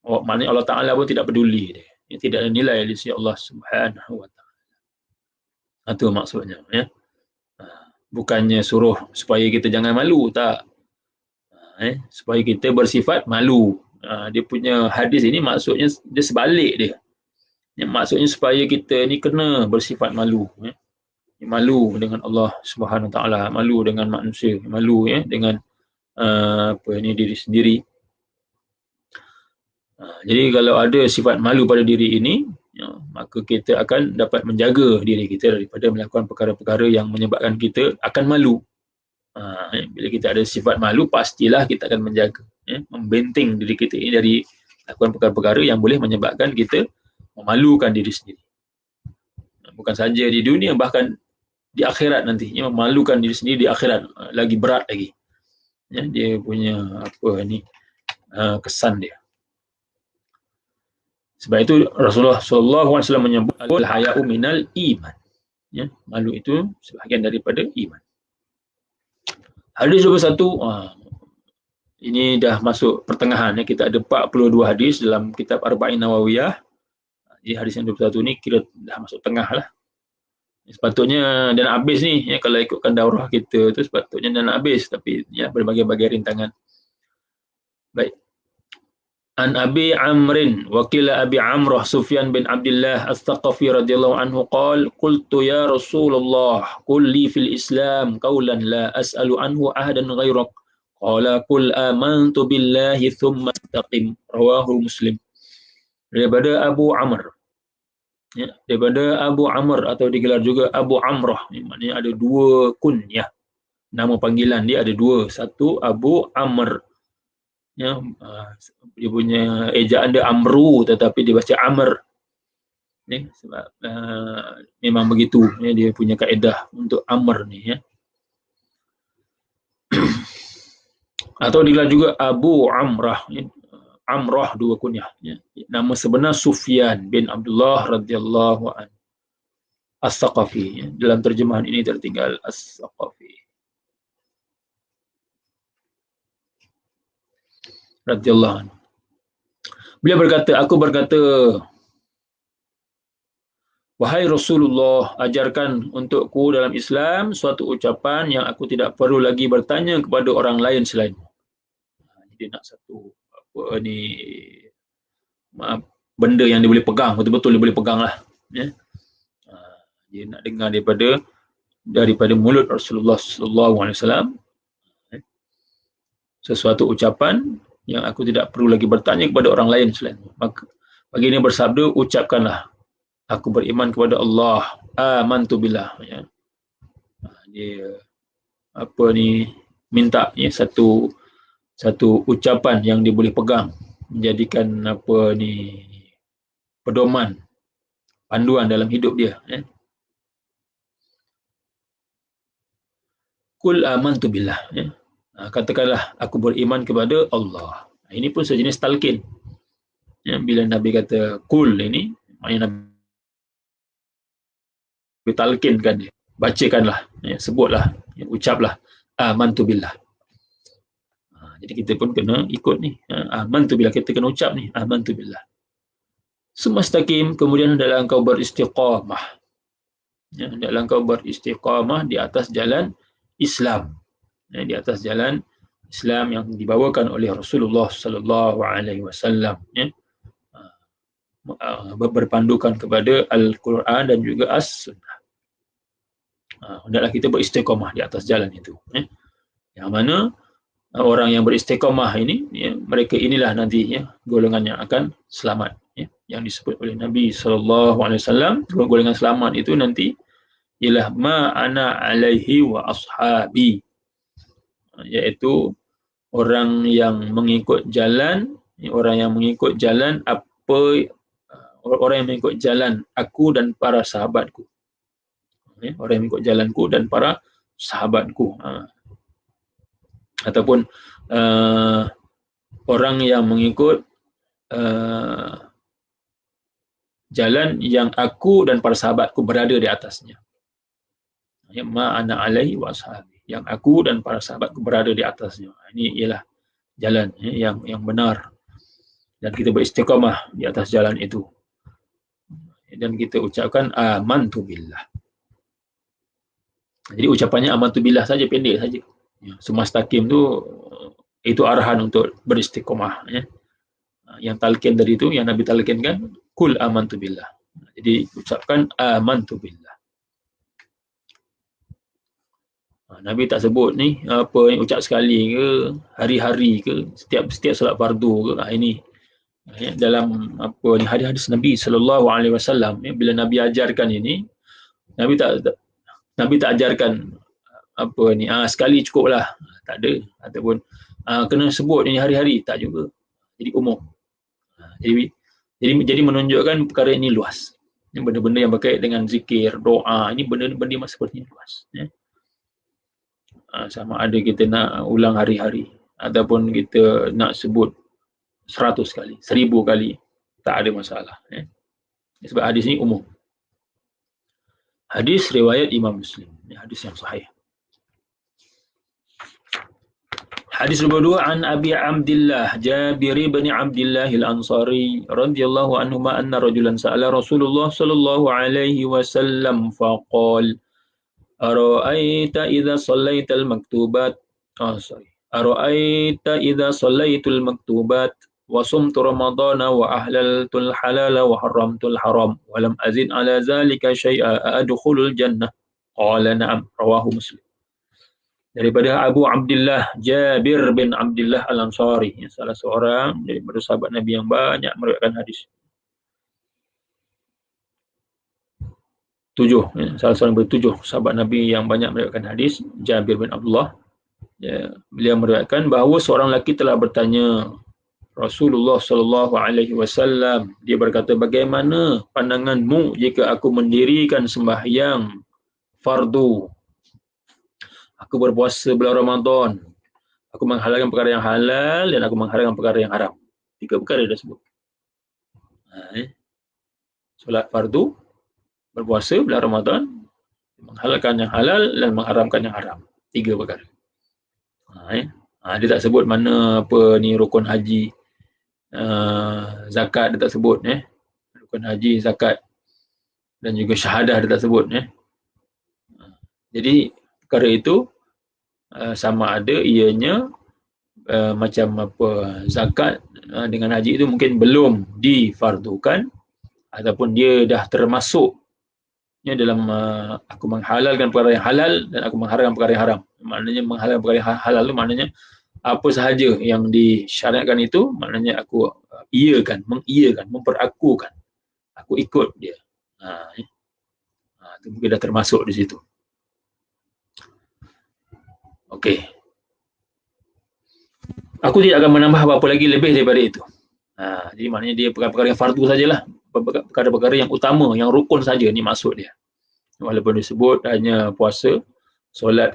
Maknanya Allah Ta'ala pun tidak peduli dia. Tidak ada nilai di sisi Allah Subhanahu Wa Ta'ala. Itu maksudnya. Bukannya suruh supaya kita jangan malu, tak. Supaya kita bersifat malu. Dia punya hadis ini maksudnya dia sebalik dia. Maksudnya supaya kita ni kena bersifat malu. Malu dengan Allah Subhanahu Wa Ta'ala, malu dengan manusia, malu dengan diri sendiri. Jadi kalau ada sifat malu pada diri ini, maka kita akan dapat menjaga diri kita daripada melakukan perkara-perkara yang menyebabkan kita akan malu. Bila kita ada sifat malu, pastilah kita akan menjaga, membenting diri kita ini dari melakukan perkara-perkara yang boleh menyebabkan kita memalukan diri sendiri. Bukan saja di dunia, bahkan di akhirat nanti, memalukan diri sendiri di akhirat lagi berat lagi. Dia punya kesan dia. Sebab itu Rasulullah SAW menyebut al-haya'u minal iman. Malu itu sebahagian daripada iman. Hadis 21, ini dah masuk pertengahan. Kita ada 42 hadis dalam kitab Arba'in Nawawiyah. Jadi hadis yang 21 ni kira dah masuk tengah lah. Sepatutnya dah nak habis ni, kalau ikutkan daurah kita tu sepatutnya dah nak habis, tapi berbagai-bagai rintangan. Baik. An Abi Amrin wakil Abi Amrah Sufyan bin Abdullah As-Thaqafi radhiyallahu anhu qala qultu ya Rasulullah qul li fil Islam qawlan la as'alu anhu ahadan ghairak qala qul amantu billahi thumma istaqim rawahu Muslim. Daripada Abu Amr, daripada Abu Amr atau digelar juga Abu Amrah, maknanya ada dua kunyah, nama panggilan dia ada dua. Satu Abu Amr, dia punya ejaan dia Amru tetapi dia baca Amr, sebab memang begitu, dia punya kaedah untuk Amr ni, atau digelar juga Abu Amrah. Amrah dua kunyah. Nama sebenar Sufyan bin Abdullah radhiyallahu anhu As-Thaqafi. Dalam terjemahan ini tertinggal As-Thaqafi radhiyallahu anhu. Beliau berkata, aku berkata, wahai Rasulullah, ajarkan untukku dalam Islam suatu ucapan yang aku tidak perlu lagi bertanya kepada orang lain selainmu. Jadi nak satu benda yang dia boleh pegang, betul-betul dia boleh pegang lah. Dia nak dengar daripada mulut Rasulullah SAW sesuatu ucapan yang aku tidak perlu lagi bertanya kepada orang lain selain. Maka baginda bersabda, ucapkanlah, aku beriman kepada Allah, amantu billah. Dia minta satu ucapan yang dia boleh pegang, menjadikan pedoman, panduan dalam hidup dia. Qul amantu billah. Katakanlah aku beriman kepada Allah. Ini pun sejenis talqin. Ya, bila Nabi kata kul ini, maknanya Nabi talqinkan dia, bacakanlah, ya, sebutlah, ya, ucaplah amantu billah. Jadi kita pun kena ikut ni, amantu billah, kita kena ucap ni, amantu billah. Sumastaqim, kemudian adalah engkau beristiqamah. Ya, adalah engkau beristiqamah di atas jalan Islam. Ya, di atas jalan Islam yang dibawakan oleh Rasulullah sallallahu alaihi wasallam, ya. Berpandukan kepada Al-Quran dan juga As-Sunnah. Hendaklah kita beristiqamah di atas jalan itu, ya. Yang mana orang yang beristiqamah ini, ya, mereka inilah nantinya golongan yang akan selamat, ya. Yang disebut oleh Nabi SAW, golongan selamat itu nanti ialah ma ana alaihi wa ashabi, iaitu orang yang mengikut jalan, orang yang mengikut jalan orang yang mengikut jalan aku dan para sahabatku, ya, orang yang mengikut jalanku dan para sahabatku, ataupun orang yang mengikut jalan yang aku dan para sahabatku berada di atasnya. Ya, ma ana alaihi wa ashabi, yang aku dan para sahabatku berada di atasnya. Ini ialah jalan, ya, yang benar, dan kita beristiqamah di atas jalan itu. Dan kita ucapkan amantu billah. Jadi ucapannya amantu billah saja, pendek saja. Ya, sumastaqim tu itu arahan untuk beristiqamah, ya. Yang talqin tadi itu, yang Nabi talqinkan, kul amantu billah. Jadi ucapkan amantu billah. Nabi tak sebut ni apa yang ucap sekali ke, hari-hari ke, setiap solat fardu ke. Ini, ya, dalam apa ni hadis-hadis Nabi sallallahu alaihi wasallam, ya, bila Nabi ajarkan ini, Nabi tak ajarkan apa ni sekali cukuplah, tak ada, ataupun kena sebut ini hari-hari, tak juga. Jadi umum. Jadi menunjukkan perkara ini luas. Ini benda-benda yang berkait dengan zikir, doa, ini benda-benda seperti ini luas, ya. Sama ada kita nak ulang hari-hari ataupun kita nak sebut 100 kali, 1000 kali, tak ada masalah, ya. Sebab hadis ini umum. Hadis riwayat Imam Muslim, hadis yang sahih. Hadis nomor 2, an Abi Abdillah Jabir bin Abdillah Al-Ansari radhiyallahu anhuma anna rajulan sa'ala Rasulullah sallallahu alaihi wasallam faqala ara'aita idza shallaital maktubat ara'aita idza shallaitul maktubat wa sumtu ramadana wa ahlaltul halala wa haramtul haram wa lam azid ala zalika syai'a adkhulul jannah qala na'am, rawahu Muslim. Daripada Abu Abdillah Jabir bin Abdillah Al-Ansari, salah seorang daripada sahabat Nabi yang banyak meriwayatkan hadis. 7, salah seorang daripada 7 sahabat Nabi yang banyak meriwayatkan hadis, Jabir bin Abdullah. Ya, beliau meriwayatkan bahawa seorang lelaki telah bertanya Rasulullah sallallahu alaihi wasallam. Dia berkata, bagaimana pandanganmu jika aku mendirikan sembahyang fardu? Aku berpuasa bulan Ramadan. Aku menghalalkan perkara yang halal dan aku mengharamkan perkara yang haram. 3 perkara dia sebut. Solat fardu, berpuasa bulan Ramadan, menghalalkan yang halal dan mengharamkan yang haram. 3 perkara. Dia tak sebut mana apa ni rukun haji, zakat dia tak sebut, rukun haji, zakat dan juga syahadah dia tak sebut, Jadi perkara itu sama ada ianya macam apa zakat dengan haji itu mungkin belum difardukan ataupun dia dah termasuk dalam aku menghalalkan perkara yang halal dan aku mengharamkan perkara yang haram. Maknanya menghalalkan perkara yang halal itu maknanya apa sahaja yang disyariatkan itu maknanya aku mengiyakan, memperakukan, aku ikut dia. Itu mungkin dah termasuk di situ. Okey. Aku tidak akan menambah apa-apa lagi lebih daripada itu. Jadi maknanya dia perkara-perkara yang fardu sajalah, perkara-perkara yang utama, yang rukun saja ni maksud dia. Walaupun disebut hanya puasa, solat,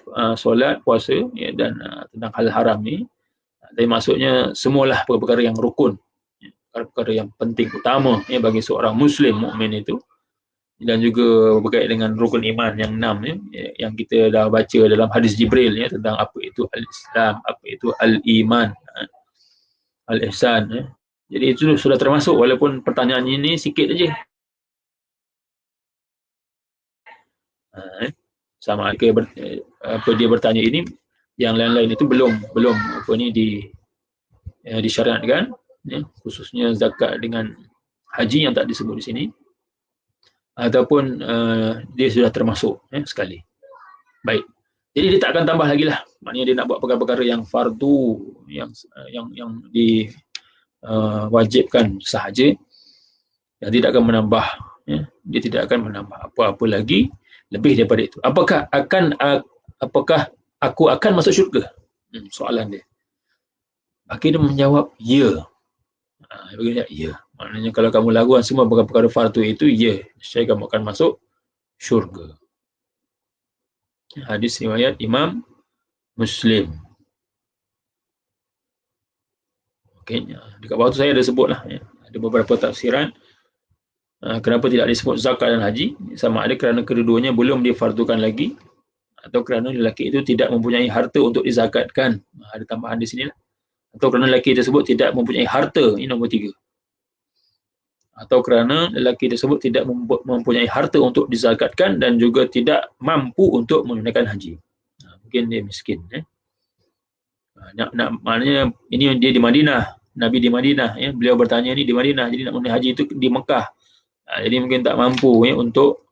puasa, ya, dan tentang hal haram ni, tapi maksudnya semualah perkara yang rukun, perkara yang penting utama bagi seorang Muslim mukmin itu, dan juga berkait dengan rukun iman yang 6 yang kita dah baca dalam hadis Jibril tentang apa itu al-Islam, apa itu al-iman, al-ihsan. Jadi itu sudah termasuk, walaupun pertanyaan ini sikit aja. Sama ada apa dia bertanya ini, yang lain-lain itu belum apa ni disyariatkan, khususnya zakat dengan haji yang tak disebut di sini, ataupun dia sudah termasuk sekali. Baik. Jadi dia tak akan tambah lagi lah. Maknanya dia nak buat perkara-perkara yang fardu, yang diwajibkan sahaja, yang tidak akan menambah. Dia tidak akan menambah apa-apa lagi lebih daripada itu. Apakah aku akan masuk syurga? Soalan dia. Maka dia menjawab, ya. Ya. Maknanya kalau kamu lakukan semua perkara-perkara fardu itu, ya, saya kamu akan masuk syurga. Hadis riwayat Imam Muslim. Okey, dekat bawah tu saya ada sebut lah. Ada beberapa tafsiran. Kenapa tidak disebut zakat dan haji? Sama ada kerana kedua-duanya belum difardukan lagi, atau kerana lelaki itu tidak mempunyai harta untuk dizakatkan. Ada tambahan di sini lah. Atau kerana lelaki tersebut tidak mempunyai harta. Ini nombor 3. Atau kerana lelaki tersebut tidak mempunyai harta untuk dizakatkan dan juga tidak mampu untuk menunaikan haji. Mungkin dia miskin. Maknanya ini dia di Madinah, Nabi di Madinah. Beliau bertanya ni di Madinah, jadi nak menunaikan haji itu di Mekah. Jadi mungkin tak mampu untuk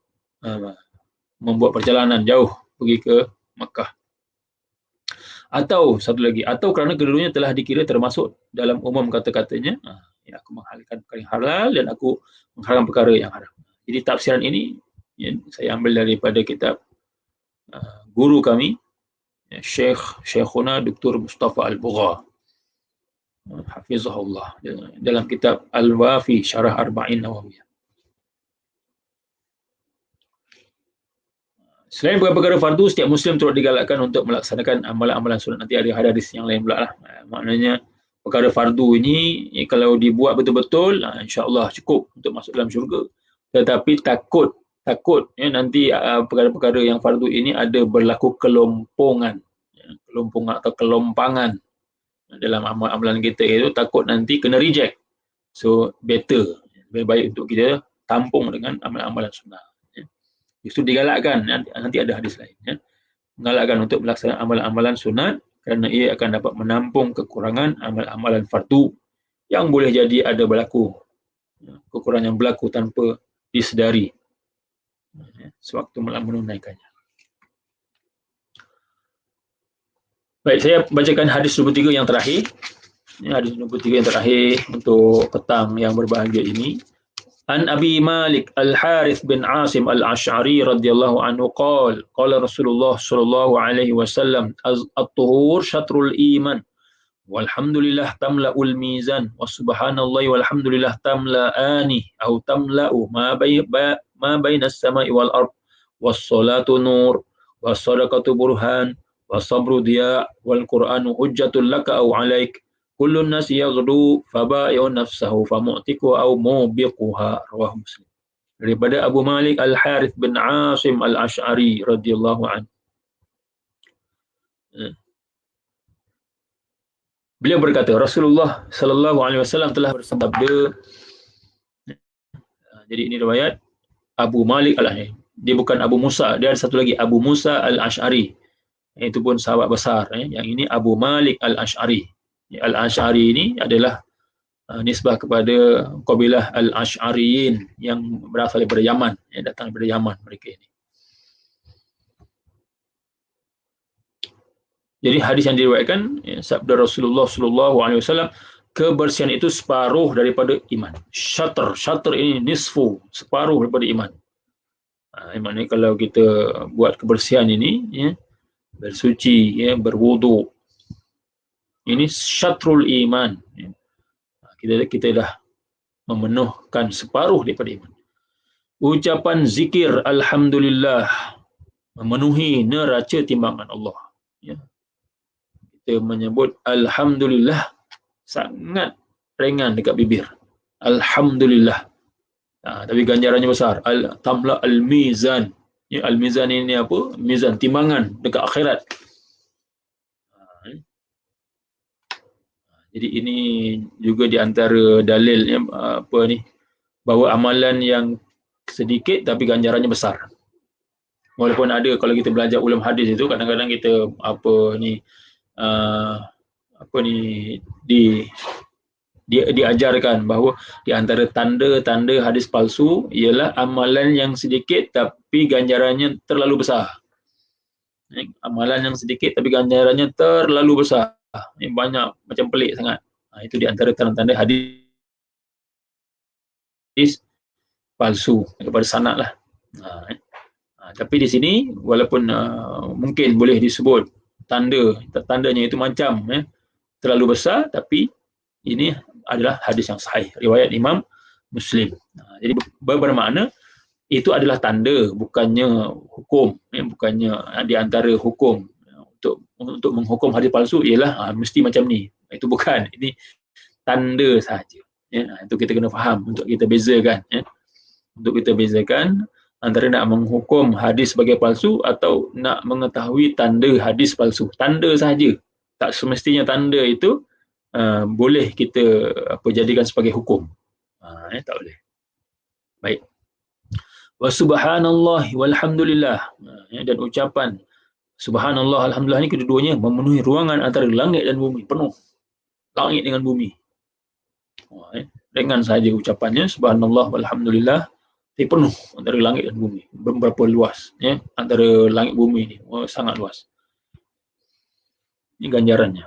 membuat perjalanan jauh pergi ke Mekah. Atau satu lagi, atau kerana kedua-duanya telah dikira termasuk dalam umum kata-katanya, aku menghalalkan perkara yang halal dan aku mengharamkan perkara yang haram. Jadi tafsiran ini saya ambil daripada kitab guru kami, Syekhuna Dr. Mustafa Al-Bugha, hafizahullah, dalam kitab Al-Wafi Syarah Arba'in Nawawiyah. Selain perkara fardu, setiap Muslim turut digalakkan untuk melaksanakan amalan-amalan sunat. Nanti ada hadis yang lain pula lah. Maknanya perkara fardu ini kalau dibuat betul-betul, insya-Allah cukup untuk masuk dalam syurga. Tetapi takut nanti perkara-perkara yang fardu ini ada berlaku kelompongan atau kelompangan dalam amalan kita itu, takut nanti kena reject. So better, lebih baik untuk kita tampung dengan amalan-amalan sunnah. Justru digalakkan, nanti ada hadis lain, menggalakkan untuk melaksanakan amalan-amalan sunat kerana ia akan dapat menampung kekurangan amalan-amalan fardu yang boleh jadi ada berlaku, kekurangan yang berlaku tanpa disedari sewaktu menunaikannya. Baik, saya bacakan hadis 23 yang terakhir. Hadis 23 yang terakhir untuk petang yang berbahagia ini. An Abi Malik Al-Harith bin Asim Al-Ash'ari radhiyallahu anhu qala Rasulullah sallallahu alaihi wasallam at-tuhur syatrul iman walhamdulillah tamla'ul mizan wa subhanallahi walhamdulillah tamla'ani atau tamla'u ma baina as-sama'i wal ard was salatu nur was sadaqatu burhan was sabru diya wal qur'anu hujjatul laka aw 'alaik. Kullun nasi yaghdu fabai'u nafsahu famu'tiku au mubiquha. Rawahu Muslim. Daripada Abu Malik Al-Harith bin Asim Al-Ash'ari radhiyallahu anhu. Beliau berkata, Rasulullah sallallahu alaihi wasallam telah bersabda. Jadi ini riwayat Abu Malik Al-Ash'ari. Dia bukan Abu Musa, dia ada satu lagi Abu Musa Al-Ash'ari. Itu pun sahabat besar. Yang ini Abu Malik Al-Ash'ari. Al-Ash'ari ini adalah nisbah kepada kabilah Al-Ash'ariyin yang berasal daripada Yaman, datang daripada Yaman mereka ini. Jadi hadis yang diriwayatkan, sabda Rasulullah sallallahu alaihi wasallam, kebersihan itu separuh daripada iman. Syatr ini nisfu, separuh daripada iman. Maknanya kalau kita buat kebersihan ini, bersuci, berwuduk, ini syatrul iman. Kita dah memenuhkan separuh daripada iman. Ucapan zikir alhamdulillah memenuhi neraca timbangan Allah. Kita menyebut alhamdulillah sangat ringan dekat bibir. Alhamdulillah. Tapi ganjarannya besar. Tamla al-mizan. Ya, al-mizan ini apa? Mizan, timbangan dekat akhirat. Jadi ini juga di antara dalil apa ni, bahawa amalan yang sedikit tapi ganjarannya besar. Walaupun ada, kalau kita belajar ulum hadis itu kadang-kadang kita apa ni apa ni diajarkan bahawa di antara tanda-tanda hadis palsu ialah amalan yang sedikit tapi ganjarannya terlalu besar. Amalan yang sedikit tapi ganjarannya terlalu besar. Ini banyak, macam pelik sangat. Itu di antara tanda-tanda hadis palsu kepada sanad lah. Tapi di sini walaupun mungkin boleh disebut tandanya itu macam terlalu besar, tapi ini adalah hadis yang sahih, riwayat Imam Muslim. Jadi bermakna itu adalah tanda, bukannya hukum, bukannya di antara hukum untuk menghukum hadis palsu ialah mesti macam ni. Itu bukan, ini tanda sahaja. Itu kita kena faham untuk kita bezakan. Untuk kita bezakan antara nak menghukum hadis sebagai palsu atau nak mengetahui tanda hadis palsu. Tanda sahaja. Tak semestinya tanda itu boleh kita jadikan sebagai hukum. Tak boleh. Baik. Wa subhanallah walhamdulillah. Dan ucapan subhanallah alhamdulillah ni kedua-duanya memenuhi ruangan antara langit dan bumi, penuh. Langit dengan bumi. Dengan saja ucapannya subhanallah walhamdulillah, tapi penuh antara langit dan bumi. Berapa luas antara langit bumi ni, sangat luas. Ini ganjarannya.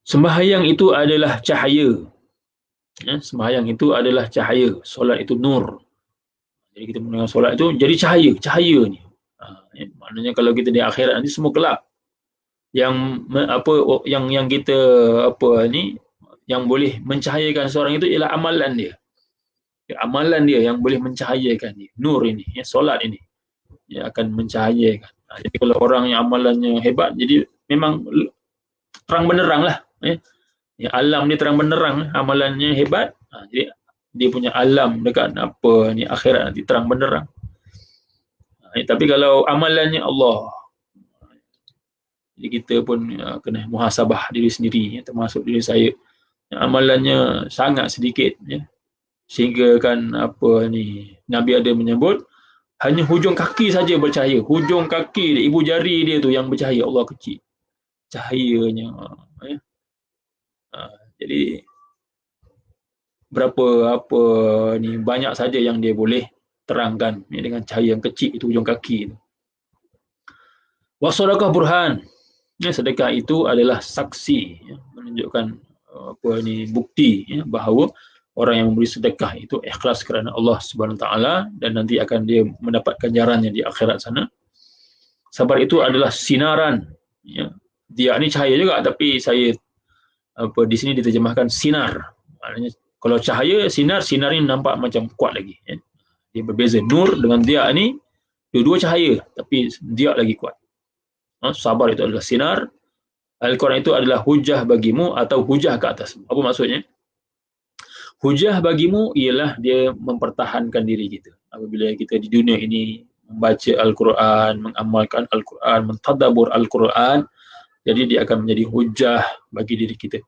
Sembahyang itu adalah cahaya. Sembahyang itu adalah cahaya. Solat itu nur. Jadi kita mendengar solat itu jadi cahaya. Cahaya ni. Maknanya kalau kita di akhirat nanti semua gelap. Yang kita yang boleh mencahayakan seorang itu ialah amalan dia. Amalan dia yang boleh mencahayakan dia. Nur ini, solat ini, dia akan mencahayakan. Jadi kalau orang yang amalannya hebat, jadi memang terang benderang lah. Alam dia terang benderang, amalannya hebat. Jadi dia punya alam dekat akhirat nanti terang benderang. Tapi kalau amalannya Allah, jadi kita pun kena muhasabah diri sendiri, termasuk diri saya. Amalannya sangat sedikit, sehingga kan Nabi ada menyebut hanya hujung kaki saja bercahaya. Hujung kaki dia, ibu jari dia tu yang bercahaya. Allah kecil cahayanya. Jadi banyak saja yang dia boleh terangkan dengan cahaya yang kecil itu, hujung kaki itu. Wasadaqah burhan. Sedekah itu adalah saksi, menunjukkan bukti bahawa orang yang memberi sedekah itu ikhlas kerana Allah Subhanahu Taala, dan nanti akan dia mendapat ganjarannya di akhirat sana. Sabar itu adalah sinaran. Dia ni cahaya juga, tapi saya di sini diterjemahkan sinar. Maknanya kalau cahaya, sinar ni nampak macam kuat lagi. Dia berbeza. Nur dengan dia ni dua-dua cahaya, tapi dia lagi kuat. Sabar itu adalah sinar. Al-Quran itu adalah hujah bagimu atau hujah ke atasmu. Apa maksudnya? Hujah bagimu ialah dia mempertahankan diri kita. Apabila kita di dunia ini membaca Al-Quran, mengamalkan Al-Quran, mentadabbur Al-Quran, jadi dia akan menjadi hujah bagi diri kita,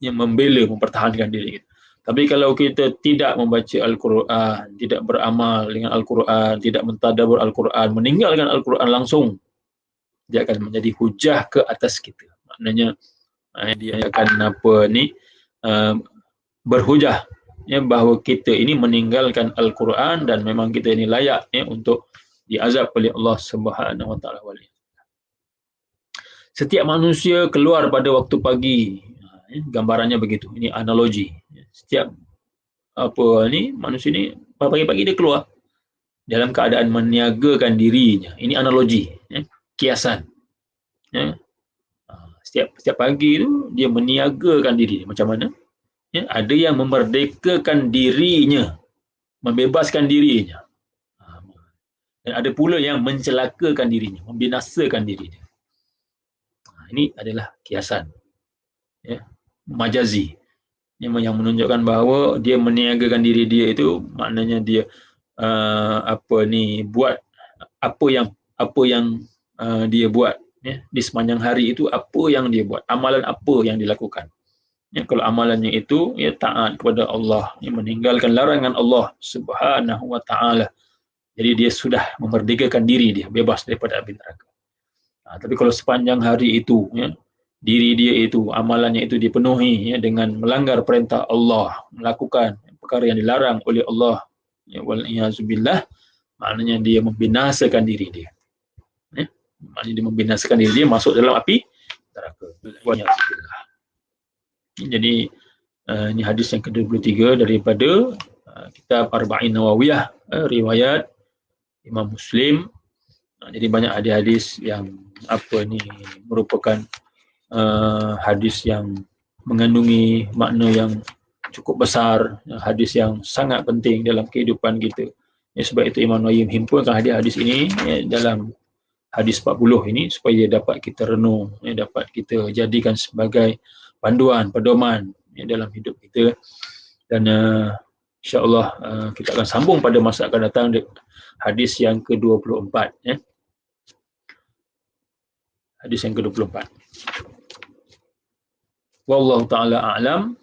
yang membela, mempertahankan diri kita. Tapi kalau kita tidak membaca Al-Quran, tidak beramal dengan Al-Quran, tidak mentadabbur Al-Quran, meninggalkan Al-Quran langsung, dia akan menjadi hujah ke atas kita. Maknanya dia akan berhujah bahawa kita ini meninggalkan Al-Quran dan memang kita ini layak untuk diazab oleh Allah Subhanahu Wa Taala. Setiap manusia keluar pada waktu pagi. Gambarannya begitu. Ini analogi. Setiap manusia ini pagi-pagi dia keluar dalam keadaan meniagakan dirinya. Ini analogi, kiasan. Setiap pagi itu dia meniagakan diri. Macam mana? Ada yang memerdekakan dirinya, membebaskan dirinya. Dan ada pula yang mencelakakan dirinya, membinasakan dirinya. Ini adalah kiasan, majazi. yang menunjukkan bahawa dia meniagakan diri dia itu maknanya dia buat apa yang dia buat di sepanjang hari itu, apa yang dia buat, amalan apa yang dilakukan. Kalau amalannya itu taat kepada Allah, meninggalkan larangan Allah Subhanahu wa taala. Jadi dia sudah memerdekakan diri dia, bebas daripada api neraka. Tapi kalau sepanjang hari itu diri dia itu, amalannya itu dipenuhi dengan melanggar perintah Allah, melakukan perkara yang dilarang oleh Allah, wal-iyazubillah, maknanya dia membinasakan diri dia. Maknanya dia membinasakan diri dia, masuk dalam api neraka. Wal-iyazubillah. Jadi ini hadis yang ke-23 daripada kitab Arba'in Nawawiyah, riwayat Imam Muslim. Jadi banyak hadis yang merupakan hadis yang mengandungi makna yang cukup besar, hadis yang sangat penting dalam kehidupan kita. Sebab itu Imam Nawawi menghimpunkan hadis ini dalam hadis 40 ini supaya dapat kita renung, dapat kita jadikan sebagai panduan, pedoman dalam hidup kita. Dan insya-Allah kita akan sambung pada masa akan datang hadis yang ke-24 Hadis yang ke-24. Wallahu taala a'lam.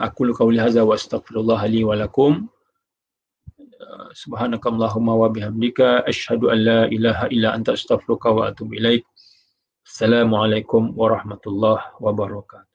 Aqulu qawli hadza wa astaghfirullah li wa lakum. Subhanakallahumma wa bihamdika asyhadu an la ilaha illa anta astaghfiruka wa atubu ilaik. Assalamualaikum warahmatullahi wabarakatuh.